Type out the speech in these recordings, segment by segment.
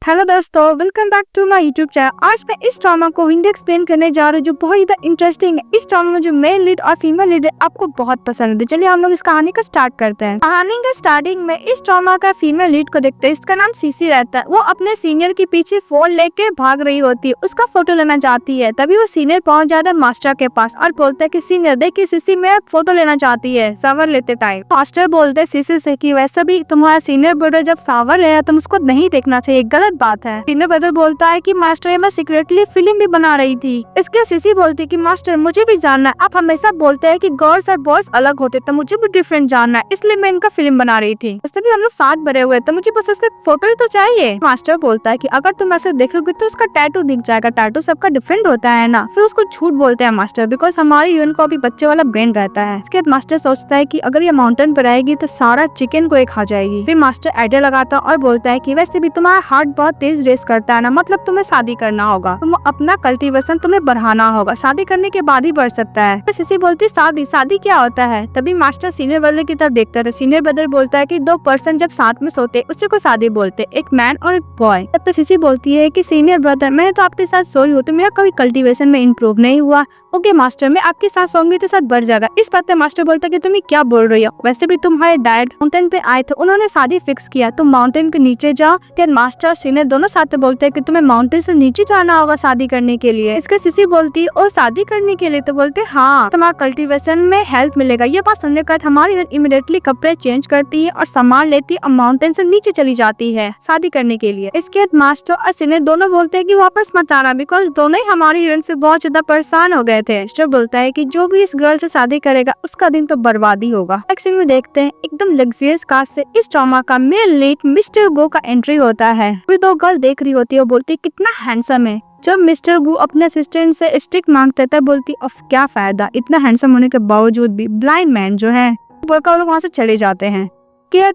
Hello दोस्तों, welcome back to my YouTube channel. आज मैं इस ड्रामा को हिंदी एक्सप्लेन करने जा रही हूँ जो बहुत ही इंटरेस्टिंग है। इस ड्रामा में जो मेन लीड और फीमेल लीड है आपको बहुत पसंद है। चलिए हम लोग इस कहानी को स्टार्ट करते हैं। कहानी के स्टार्टिंग में इस ड्रामा का फीमेल लीड को देखते हैं। इसका नाम सीसी रहता है। वो अपने सीनियर के पीछे फोन लेके भाग रही होती है, उसका फोटो लेना चाहती है। तभी वो सीनियर पहुंच जाता है मास्टर के पास और बोलता है कि सीनियर देखिए सीसी मैं फोटो लेना चाहती है सावर लेते टाइम। मास्टर बोलते सीसी से कि वैसे भी तुम्हारा सीनियर ब्रदर जब सावर ले तुम उसको नहीं देखना चाहिए, गलत बात है। सीनियर ब्रदर बोलता है कि मास्टर मैं सीक्रेटली फिल्म भी बना रही थी। इसके सीसी बोलती कि मास्टर मुझे भी जानना है, आप हमेशा बोलते हैं कि गर्ल्स और बॉयज अलग होते, तो मुझे भी डिफरेंट जानना है, इसलिए मैं इनका फिल्म बना रही थी। वैसे भी हम लोग साथ भरे हुए तो मुझे बस इसका फोटो ही तो चाहिए। मास्टर बोलता है कि अगर तुम ऐसे देखोगे तो उसका टैटू दिख जाएगा, टैटू सबका डिफरेंट होता है ना। फिर उसको झूठ बोलते हैं मास्टर, बिकॉज हमारी यूनियन को अभी बच्चे वाला ब्रेन रहता है। इसके बाद मास्टर सोचता है कि अगर ये माउंटेन पर आएगी तो सारा चिकन को एक खा जाएगी। फिर मास्टर आइडिया लगाता है और बोलता है कि वैसे भी तुम्हारा हार्ट बहुत तेज रेस करता है ना, मतलब तुम्हें शादी करना होगा, तुम अपना कल्टीवेशन तुम्हें बढ़ाना होगा, शादी करने के बाद ही बढ़ सकता है। तो सीसी बोलती शादी शादी क्या होता है। तभी मास्टर सीनियर ब्रदर की तरफ देखता है। सीनियर ब्रदर बोलता है कि दो पर्सन जब साथ में सोते उसी को शादी बोलते, एक मैन और एक बॉय। तब तो सीसी बोलती है कि सीनियर ब्रदर मैंने तो आपके साथ सोई हूँ तो मेरा कभी कल्टीवेशन में इम्प्रूव नहीं हुआ। ओके मास्टर मैं आपके साथ सोऊंगी तो साथ बढ़ जाएगा। इस बात पे मास्टर बोलता है कि तुम क्या बोल रही हो, वैसे भी तुम्हारे डैड माउंटेन पे आए थे, उन्होंने शादी फिक्स किया, तुम माउंटेन के नीचे जाओ। फिर मास्टर और सीनियर दोनों साथ बोलते हैं कि तुम्हें माउंटेन से नीचे जाना होगा शादी करने के लिए। इसके सीसी बोलती है और शादी करने के लिए, तो बोलते हाँ तुम्हारा कल्टीवेशन में हेल्प मिलेगा। ये बात सुनने के बाद हमारी इमीडिएटली कपड़े चेंज करती है और सामान लेती है और माउंटेन से नीचे चली जाती है शादी करने के लिए। इसके बाद मास्टर और सीनियर दोनों बोलते हैं कि वापस मत आना, बिकॉज दोनों ही हमारी यूनियन से बहुत ज्यादा परेशान हो गए थे। मास्टर बोलता है कि जो भी इस गर्ल से शादी करेगा उसका दिन तो बर्बादी होगा। नेक्स्ट सीन में देखते हैं एकदम लग्जरियस कार से इस ड्रामा का मेन लीड मिस्टर गो का एंट्री होता है। फिर दो गर्ल देख रही होती है और बोलती है कितना हैंडसम है। जब मिस्टर गु अपने असिस्टेंट से स्टिक मांगते थे बोलती ऑफ क्या फायदा, इतना हैंडसम होने के बावजूद भी ब्लाइंड मैन जो है लोग वहाँ से चले जाते हैं।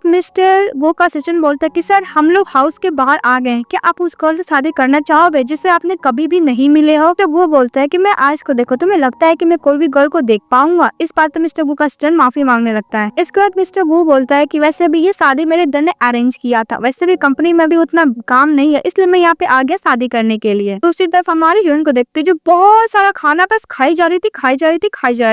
मिस्टर वो का असिस्टेंट बोलता है कि सर हम लोग हाउस के बाहर आ गए हैं, क्या आप उस गर्ल से शादी करना चाहोगे जिससे आपने कभी भी नहीं मिले हो। तो वो बोलता है कि मैं आज को देखो तुम्हें लगता है कि मैं कोई भी गर्ल को देख पाऊंगा। इस बात पर मिस्टर वो का असिस्टेंट माफी मांगने लगता है। इसके बाद मिस्टर वो बोलता है कि वैसे भी ये शादी मेरे दर ने अरेंज किया था, वैसे भी कंपनी में भी उतना काम नहीं है, इसलिए मैं यहाँ पे आ गया शादी करने के लिए। दूसरी तरफ हमारी हीरोइन को देखते जो बहुत सारा खाना बस खाई जा रही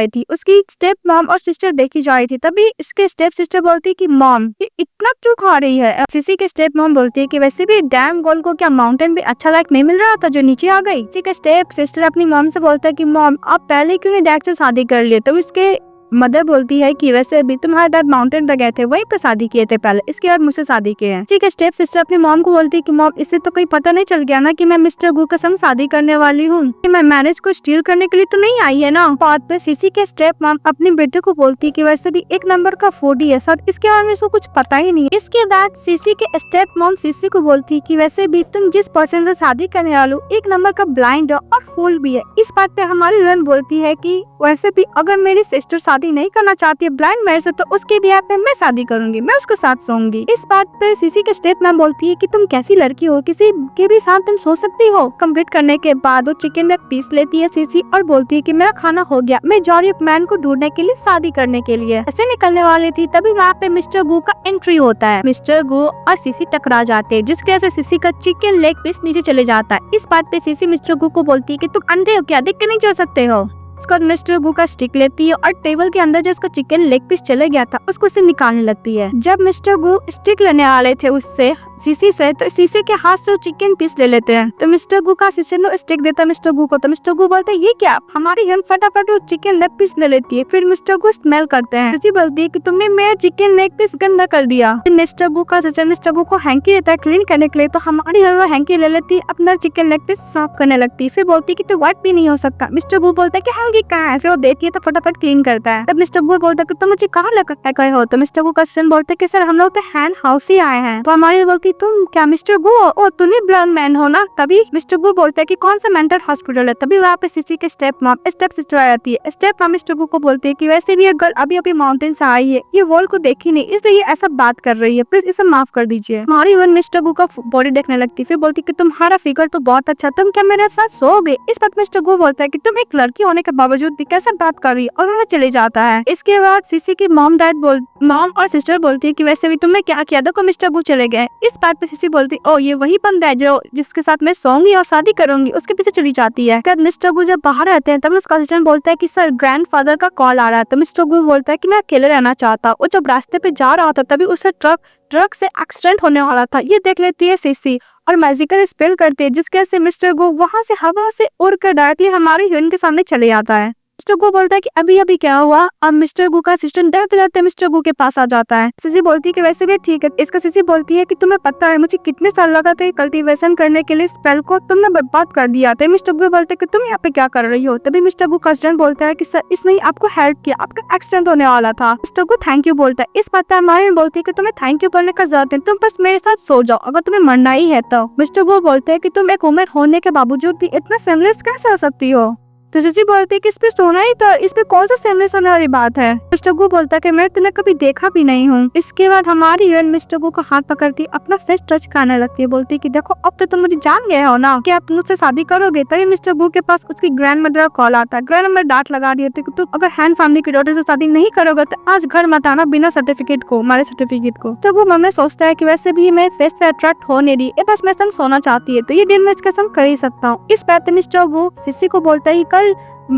थी। उसकी स्टेप मॉम और सिस्टर देखी जा रही थी। तभी इसके स्टेप सिस्टर बोलती कि मॉम ये इतना क्यों खा रही है। सीसी के स्टेप मॉम बोलती है कि वैसे भी डैम गर्ल को क्या माउंटेन पे अच्छा लाइक नहीं मिल रहा था जो नीचे आ गई। इसी के स्टेप सिस्टर अपनी मॉम से बोलता है कि मॉम आप पहले क्यों नहीं डैड से शादी कर लिए। तो इसके मदर बोलती है कि वैसे भी तुम्हारे डैड माउंटेन पे गए थे, वहीं पे शादी किए थे पहले, इसके बाद मुझसे शादी किए हैं। ठीक है स्टेप सिस्टर अपनी मॉम को बोलती है कि मॉम इससे तो कोई पता नहीं चल गया ना कि मैं मिस्टर गु के संग शादी करने वाली हूँ, मैं मैरिज को स्टील करने के लिए तो नहीं आई है ना। बात पे सीसी के स्टेप मॉम अपने बेटे को बोलती है कि वैसे भी एक नंबर का फूडी है सर, इसके बारे में इसको कुछ पता ही नहीं है। इसके बाद सीसी के स्टेप मॉम सीसी को बोलती है कि वैसे भी तुम जिस पर्सन से शादी करने वाले हो एक नंबर का ब्लाइंड है और फूल भी है। इस बात पे हमारी रन बोलती है कि वैसे भी अगर मेरी सिस्टर शादी नहीं करना चाहती है ब्लाइंड मैरिज से, तो उसके ब्याह पे मैं शादी करूंगी, मैं उसके साथ सोऊंगी। इस बात पे सीसी के स्टेप मैम बोलती है कि तुम कैसी लड़की हो, किसी के भी साथ तुम सो सकती हो। कंप्लीट करने के बाद वो चिकन में पीस लेती है सीसी और बोलती है कि मेरा खाना हो गया, मैं जा रही हूँ मैन को ढूंढने के लिए, शादी करने के लिए। ऐसे निकलने वाली थी तभी वहाँ पे मिस्टर गु का एंट्री होता है। मिस्टर गु और सीसी टकरा जाते हैं जिसकी वजह से सीसी का चिकन लेग पीस नीचे चले जाता है। इस बात पे सीसी मिस्टर गु को बोलती है कि तुम अंधे हो क्या, देख के नहीं चल सकते हो। उसका मिस्टर गु का स्टिक लेती है और टेबल के अंदर जो उसका चिकन लेग पीस चले गया था उसको से निकालने लगती है। जब मिस्टर गु स्टिक लेने वाले थे उससे सीसी से, तो सीसी के हाथ से चिकन पीस ले लेते हैं। तो मिस्टर गु का असिस्टेंट स्टिक देता है मिस्टर गु को। तो मिस्टर गु बोलते हैं ये क्या, हमारी हेल्प फटाफट वो चिकन लेग पीस ले लेती है। फिर मिस्टर गु स्मेल करते हैं, सीसी बोलती है कि तुमने मेरा चिकन लेग पीस गंदा कर दिया। मिस्टर गु का असिस्टेंट मिस्टर गु को हैंकी देता है क्लीन करने के लिए। तो हमारी हेल्प हैंकी ले लेती है, अपना चिकन लेग पीस साफ करने लगती है। फिर बोलती है कि तो वाइट भी नहीं हो सकता। मिस्टर गु बोलता है कि हैंकी कहाँ है। फिर वो देखती है तो फटाफट क्लीन करता है। तब मिस्टर गु बोलता है कि तुम मुझे कहाँ लेकर गए हो। तो मिस्टर गु का असिस्टेंट बोलते है कि सर हम लोग तो हैंड हाउस ही आए हैं। तो हमारी बोलती तुम क्या मिस्टर गु ओ तुम ब्लाइंड मैन हो ना। तभी मिस्टर गु बोलता है कि कौन सा मेंटल हॉस्पिटल है। तभी वहाँ पे सीसी के स्टेप सिस्टर आ जाती है। स्टेप मॉम मिस्टर गु को बोलती है कि वैसे भी ये गर्ल अभी अभी माउंटेन से आई है, ये वर्ल्ड को देखी नहीं इसलिए ये ऐसा बात कर रही है, प्लीज इसे माफ कर दीजिए। हमारी वन मिस्टर गु का बॉडी देखने लगती है। फिर बोलती है कि तुम्हारा फिगर तो बहुत अच्छा, तुम क्या मेरे साथ सोओगे। इस बात मिस्टर गु बोलता है कि तुम एक लड़की होने के बावजूद भी कैसे बात कर रही है और वह चले जाता है। इसके बाद सीसी की मॉम और सिस्टर बोलती है कि वैसे भी तुमने क्या किया, देखो मिस्टर गु चले गए। इस बात पे सिसी बोलती ओ ये वही बंदा है जो जिसके साथ मैं सोऊंगी और शादी करूंगी, उसके पीछे चली जाती है। मिस्टर गु जब बाहर रहते हैं तब उसका असिस्टेंट बोलता है कि सर ग्रैंडफादर का कॉल आ रहा है। तो मिस्टर गु बोलता है कि मैं अकेले रहना चाहता। वो जब रास्ते पे जा रहा था तभी उसे ट्रक से एक्सीडेंट होने वाला था। ये देख लेती है सिसी और मैजिकल स्पेल करती है, जिसके वजह से मिस्टर गु वहां से हवा से उड़ कर डायरेक्टली हमारी हीरोइन के सामने चले आता है। मिस्टर गु बोलता है कि अभी अभी क्या हुआ। अब मिस्टर गु का असिस्टेंट डरते डरते मिस्टर गु के पास आ जाता है। सिसी बोलती है कि वैसे भी ठीक है। इसका सिसी बोलती है कि तुम्हें पता है मुझे कितने साल लगा था कल्टीवेशन करने के लिए, स्पेल को तुमने बर्बाद कर दिया था। मिस्टर गु बोलते हैं कि तुम यहाँ पे क्या कर रही हो। तभी मिस्टर गु का असिस्टेंट बोलता है कि सर इसने आपको हेल्प किया, आपका एक्सीडेंट होने वाला था। मिस्टर गु थैंक यू बोलता है। इस बात पर हमारी बोलती है कि तुम्हें थैंक यू बोलने का जरूरत नहीं, तुम बस मेरे साथ सो जाओ अगर तुम्हें मरना ही है तो। मिस्टर गु बोलते है कि तुम एक उम्र होने के बावजूद भी इतना सेमलेस कैसे हो सकती हो। तो सिसी बोलती है कि इस पे सोना ही था, इस पे कौन सा सेमलेस होने वाली बात है। मिस्टर गु बोलता है कि मैं तुम्हें कभी देखा भी नहीं हूँ। इसके बाद हमारी हीरोइन मिस्टर गु का हाथ पकड़ती अपना फेस टच करने लगती है, बोलती है कि देखो अब तो तुम मुझे जान गए हो ना कि आप मुझसे शादी करोगे। तभी मिस्टर गु के पास उसकी ग्रैंड मदर का कॉल आता है। ग्रैंड मदर डांट लगा रही होती है कि तुम अगर हैन फैमिली की डॉटर से शादी नहीं करोगे तो आज घर मत आना बिना सर्टिफिकेट को, हमारे सर्टिफिकेट को। तब वो मम्मी सोचता है कि वैसे भी मैं फेस से अट्रैक्ट हो नहीं रही, बस मैं संग सोना चाहती है तो ये दिन मैं इसके संग कर ही सकता हूँ। इस बात पे मिस्टर गु सिसी को बोलता है कल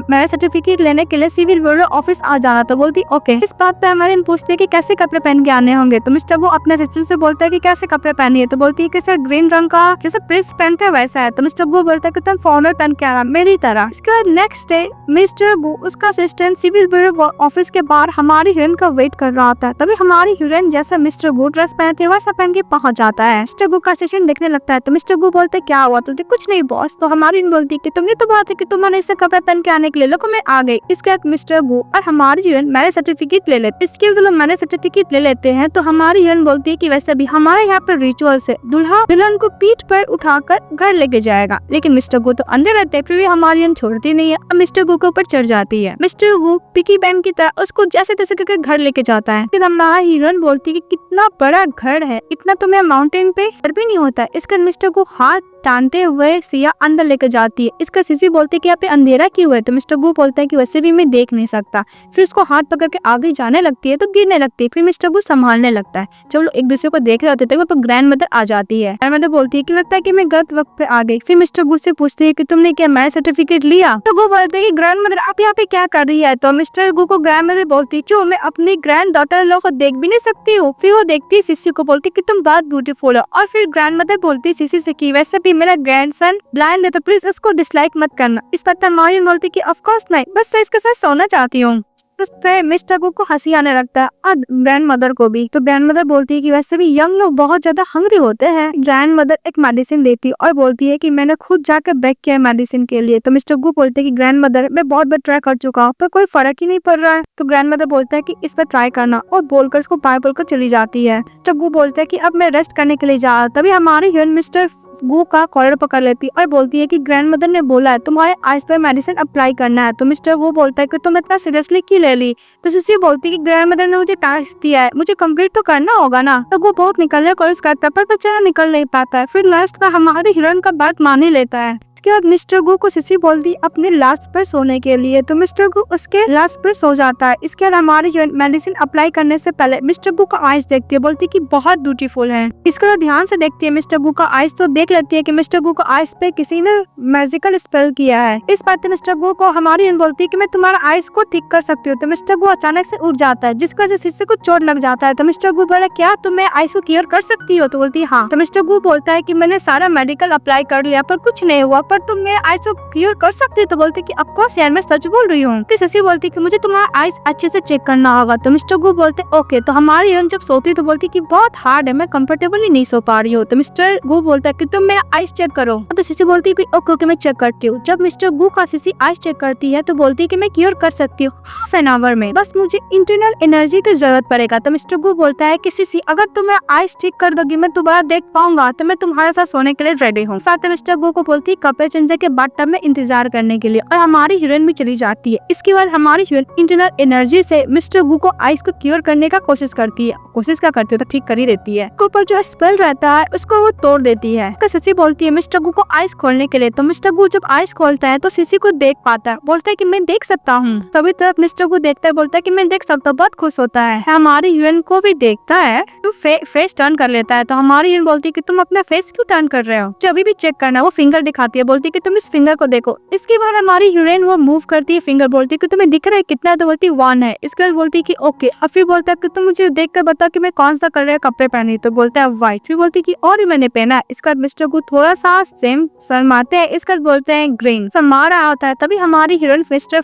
मैं सर्टिफिकेट लेने के लिए सिविल ब्यूरो ऑफिस आ जाना। तो बोलती ओके। इस बात पे हमारे पूछती है कि कैसे कपड़े पहन के आने होंगे। तो मिस्टर वो अपने सिस्टर से बोलता है कि कैसे कपड़े पहनी है। तो बोलती है कि सर ग्रीन रंग का जैसे प्रिंस पहनते हैं वैसा है। तो मिस्टर वो बोलता है कि तुम फॉर्मल पहन के आना मेरी तरह। इसके बाद नेक्स्ट डे मिस्टर वो उसका असिस्टेंट सिविल ब्यूरो ऑफिस के बाहर हमारी हीरोइन का वेट कर रहा होता है। तभी हमारी हीरोइन जैसा मिस्टर गु ड्रेस पहनती है वैसा पहन के पहुंच जाता है। मिस्टर गु का असिस्टेंट देखने लगता है। तो मिस्टर गु बोलते क्या हुआ। तो कुछ नहीं बॉस। तो हमारी बोलती है कि तुमने तो बात है कि तुम्हारे इससे कपड़े पहन के आने के लिए लोगों में आ गई। इसके बाद मिस्टर गु और हमारी हीरोइन मैरिज सर्टिफिकेट ले लेते। इसके जब मैरिज सर्टिफिकेट ले लेते हैं तो हमारी हीरोइन बोलती है कि वैसे भी हमारे यहाँ पर रिचुअल से दूल्हा दुल्हन को पीठ पर उठाकर घर लेके जाएगा। लेकिन मिस्टर गु तो अंदर रहते हैं, फिर भी हमारी हीरोइन छोड़ती नहीं है। अब मिस्टर गु के ऊपर चढ़ जाती है। मिस्टर गु पिकी बैंक की तरह उसको जैसे तैसे करके घर लेके जाता है। फिर हमारी हीरोइन बोलती है कि कितना बड़ा घर है, इतना तो मैं माउंटेन पे घर भी नहीं होता। इसका मिस्टर गु हाथ टानते हुए सिया अंदर लेकर जाती है। इसका सिसी बोलती है कि यहाँ पे अंधेरा क्यों है। तो मिस्टर गु बोलता है कि वैसे भी मैं देख नहीं सकता। फिर उसको हाथ पकड़ के आगे जाने लगती है तो गिरने लगती है। फिर मिस्टर गु संभालने लगता है। जब लोग एक दूसरे को देख रहे होते थे तो ग्रैंड मदर आ जाती है। ग्रैंड मदर बोलती है कि लगता है कि मैं गलत वक्त पे आ गई। फिर मिस्टर गु से पूछती है कि तुमने क्या मैरिज सर्टिफिकेट लिया। तो गु बोलते है कि ग्रैंड मदर आप यहाँ पे क्या कर रही है। तो मिस्टर गु को ग्रैंड मदर बोलती है क्यों मैं अपनी ग्रैंड डॉटर लोग को देख भी नहीं सकती हूँ। फिर वो देखती है सिसी को, बोलती कि तुम बहुत ब्यूटीफुल हो। और फिर ग्रैंड मदर बोलती है सिसी से कि वैसे भी मेरा ग्रैंडसन ब्लाइंड है तो प्लीज इसको डिसलाइक मत करना। इस पर मारियन बोलती कि ऑफ कोर्स नहीं, बस मैं इसके साथ सोना चाहती हूँ। उस पे मिस्टर गु को हंसी आने लगता है और ग्रैंड मदर को भी। तो ग्रैंड मदर बोलती है कि वैसे भी यंग लोग बहुत ज्यादा हंग्री होते हैं। ग्रैंड मदर एक मेडिसिन देती है और बोलती है कि मैंने खुद जाकर बैक किया मेडिसिन के लिए। तो मिस्टर गु बोलते हैं कि ग्रैंड मदर मैं बहुत बार ट्राई कर चुका हूँ पर कोई फर्क ही नहीं पड़ रहा है। तो ग्रैंड मदर बोलता है कि इस पर ट्राई करना और बोलकर उसको बाय बोलकर चली जाती है। तो गु बोलता है कि अब मैं रेस्ट करने के लिए जा रहा। तभी हमारी हीरोइन मिस्टर गु का कॉलर पकड़ लेती और बोलती है कि ग्रैंड मदर ने बोला है तुम्हारे आइज पर मेडिसिन अप्लाई करना है। तो मिस्टर वो बोलता है कि तुम इतना सीरियसली क्यों ले ली। तो सिसी बोलती है कि ग्रैंड मदर ने मुझे टास्क दिया है, मुझे कंप्लीट तो करना होगा ना। तो वो बहुत निकलने कोशिश करता है पर बेचारा निकल नहीं पाता है। फिर लास्ट में हमारे हीरोइन का बात मान ही लेता है। इसके बाद मिस्टर गु को सिसी बोलती अपने लास्ट पर सोने के लिए। तो मिस्टर गु उसके लास्ट पर सो जाता है। इसके बाद हमारी मेडिसिन अप्लाई करने से पहले मिस्टर गु का आइज देखती है, बोलती कि बहुत ब्यूटीफुल है। इसके बाद ध्यान से देखती है मिस्टर गु का आइज तो देख लेती है कि मिस्टर गु का आइज पे किसी ने मैजिकल स्पेल किया है। इस बात पे मिस्टर गु को हमारी बोलती है कि मैं तुम्हारा आइज को ठीक कर सकती हूँ। तो मिस्टर गु अचानक से उठ जाता है जिसकी वजह से सिसी को चोट लग जाता है। तो मिस्टर गु बोला क्या तुम आइज को क्लियर कर सकती हो। तो बोलती है हाँ। तो मिस्टर गु बोलता है कि मैंने सारा मेडिकल अप्लाई कर लिया पर कुछ नहीं हुआ, पर तुम मेरे आइज को क्लियर कर सकती है। तो बोलती कि ऑफ कोर्स यार मैं सच बोल रही हूँ। तो सिसी बोलती कि मुझे तुम्हारा आइज अच्छे से चेक करना होगा। तो मिस्टर गु बोलते ओके। तो हमारी हीरोइन जब सोती तो बोलती कि बहुत हार्ड है, मैं कंफर्टेबली नहीं सो पा रही हूँ। तो मिस्टर गु बोलता है कि तुम मेरा आइज चेक करो। तो सिसी बोलती है कि ओके मैं चेक करती हूँ। जब मिस्टर गु का सिसी आइज चेक करती है तो बोलती है कि मैं क्लियर कर सकती हूँ हाफ एन आवर में, बस मुझे इंटरनल एनर्जी की जरूरत पड़ेगा। तो मिस्टर गु बोलता है कि सिसी अगर तुम मेरा आइज ठीक कर दोगी मैं दोबारा देख पाऊंगा तो मैं तुम्हारे साथ सोने के लिए रेडी हूँ। साथ मिस्टर गु को बोलती है कपड़े पैसेंजर के बाथटब में इंतजार करने के लिए और हमारी हीरोइन भी चली जाती है। इसके बाद हमारी हीरोइन इंटरनल एनर्जी से मिस्टर गू को आइस को क्योर करने का कोशिश करती है। कोशिश क्या करती है तो ठीक कर ही देती है। ऊपर जो स्पेल रहता है उसको वो तोड़ देती है। सिसी बोलती है मिस्टर गू को आइस खोलने के लिए, तो मिस्टर गू जब आइस खोलता है तो सिसी को देख पाता है, बोलता है कि मैं देख सकता हूँ। तभी तरफ मिस्टर गू देखता है, बोलता है कि मैं देख सकता हूँ, बहुत खुश होता है। हमारी हीरोइन को भी देखता है तो फेस टर्न कर लेता है। तो हमारी हीरोइन बोलती है कि तुम अपना फेस क्यों टर्न कर रहे हो, जो अभी भी चेक करना। वो फिंगर दिखाती है, बोलती है कि तुम इस फिंगर को देखो। इसके बाद हमारी हीरोइन वो मूव करती है फिंगर, बोलती है कि तुम्हें दिख रहा है कितना, तो बोलती है 1 है। इसके बाद बोलती है कि ओके। और फिर बोलता है कि तुम मुझे देख कर बताओ कि मैं कौन सा कलर का कपड़े पहनी, तो बोलता है व्हाइट। फिर बोलती है कि और भी मैंने पहना है। इसके बाद मिस्टर गू थोड़ा सा सेम शर्माते हैं। इसके बाद बोलते हैं ग्रीन। शर्मा रहा होता है तभी हमारी हीरोइन मिस्टर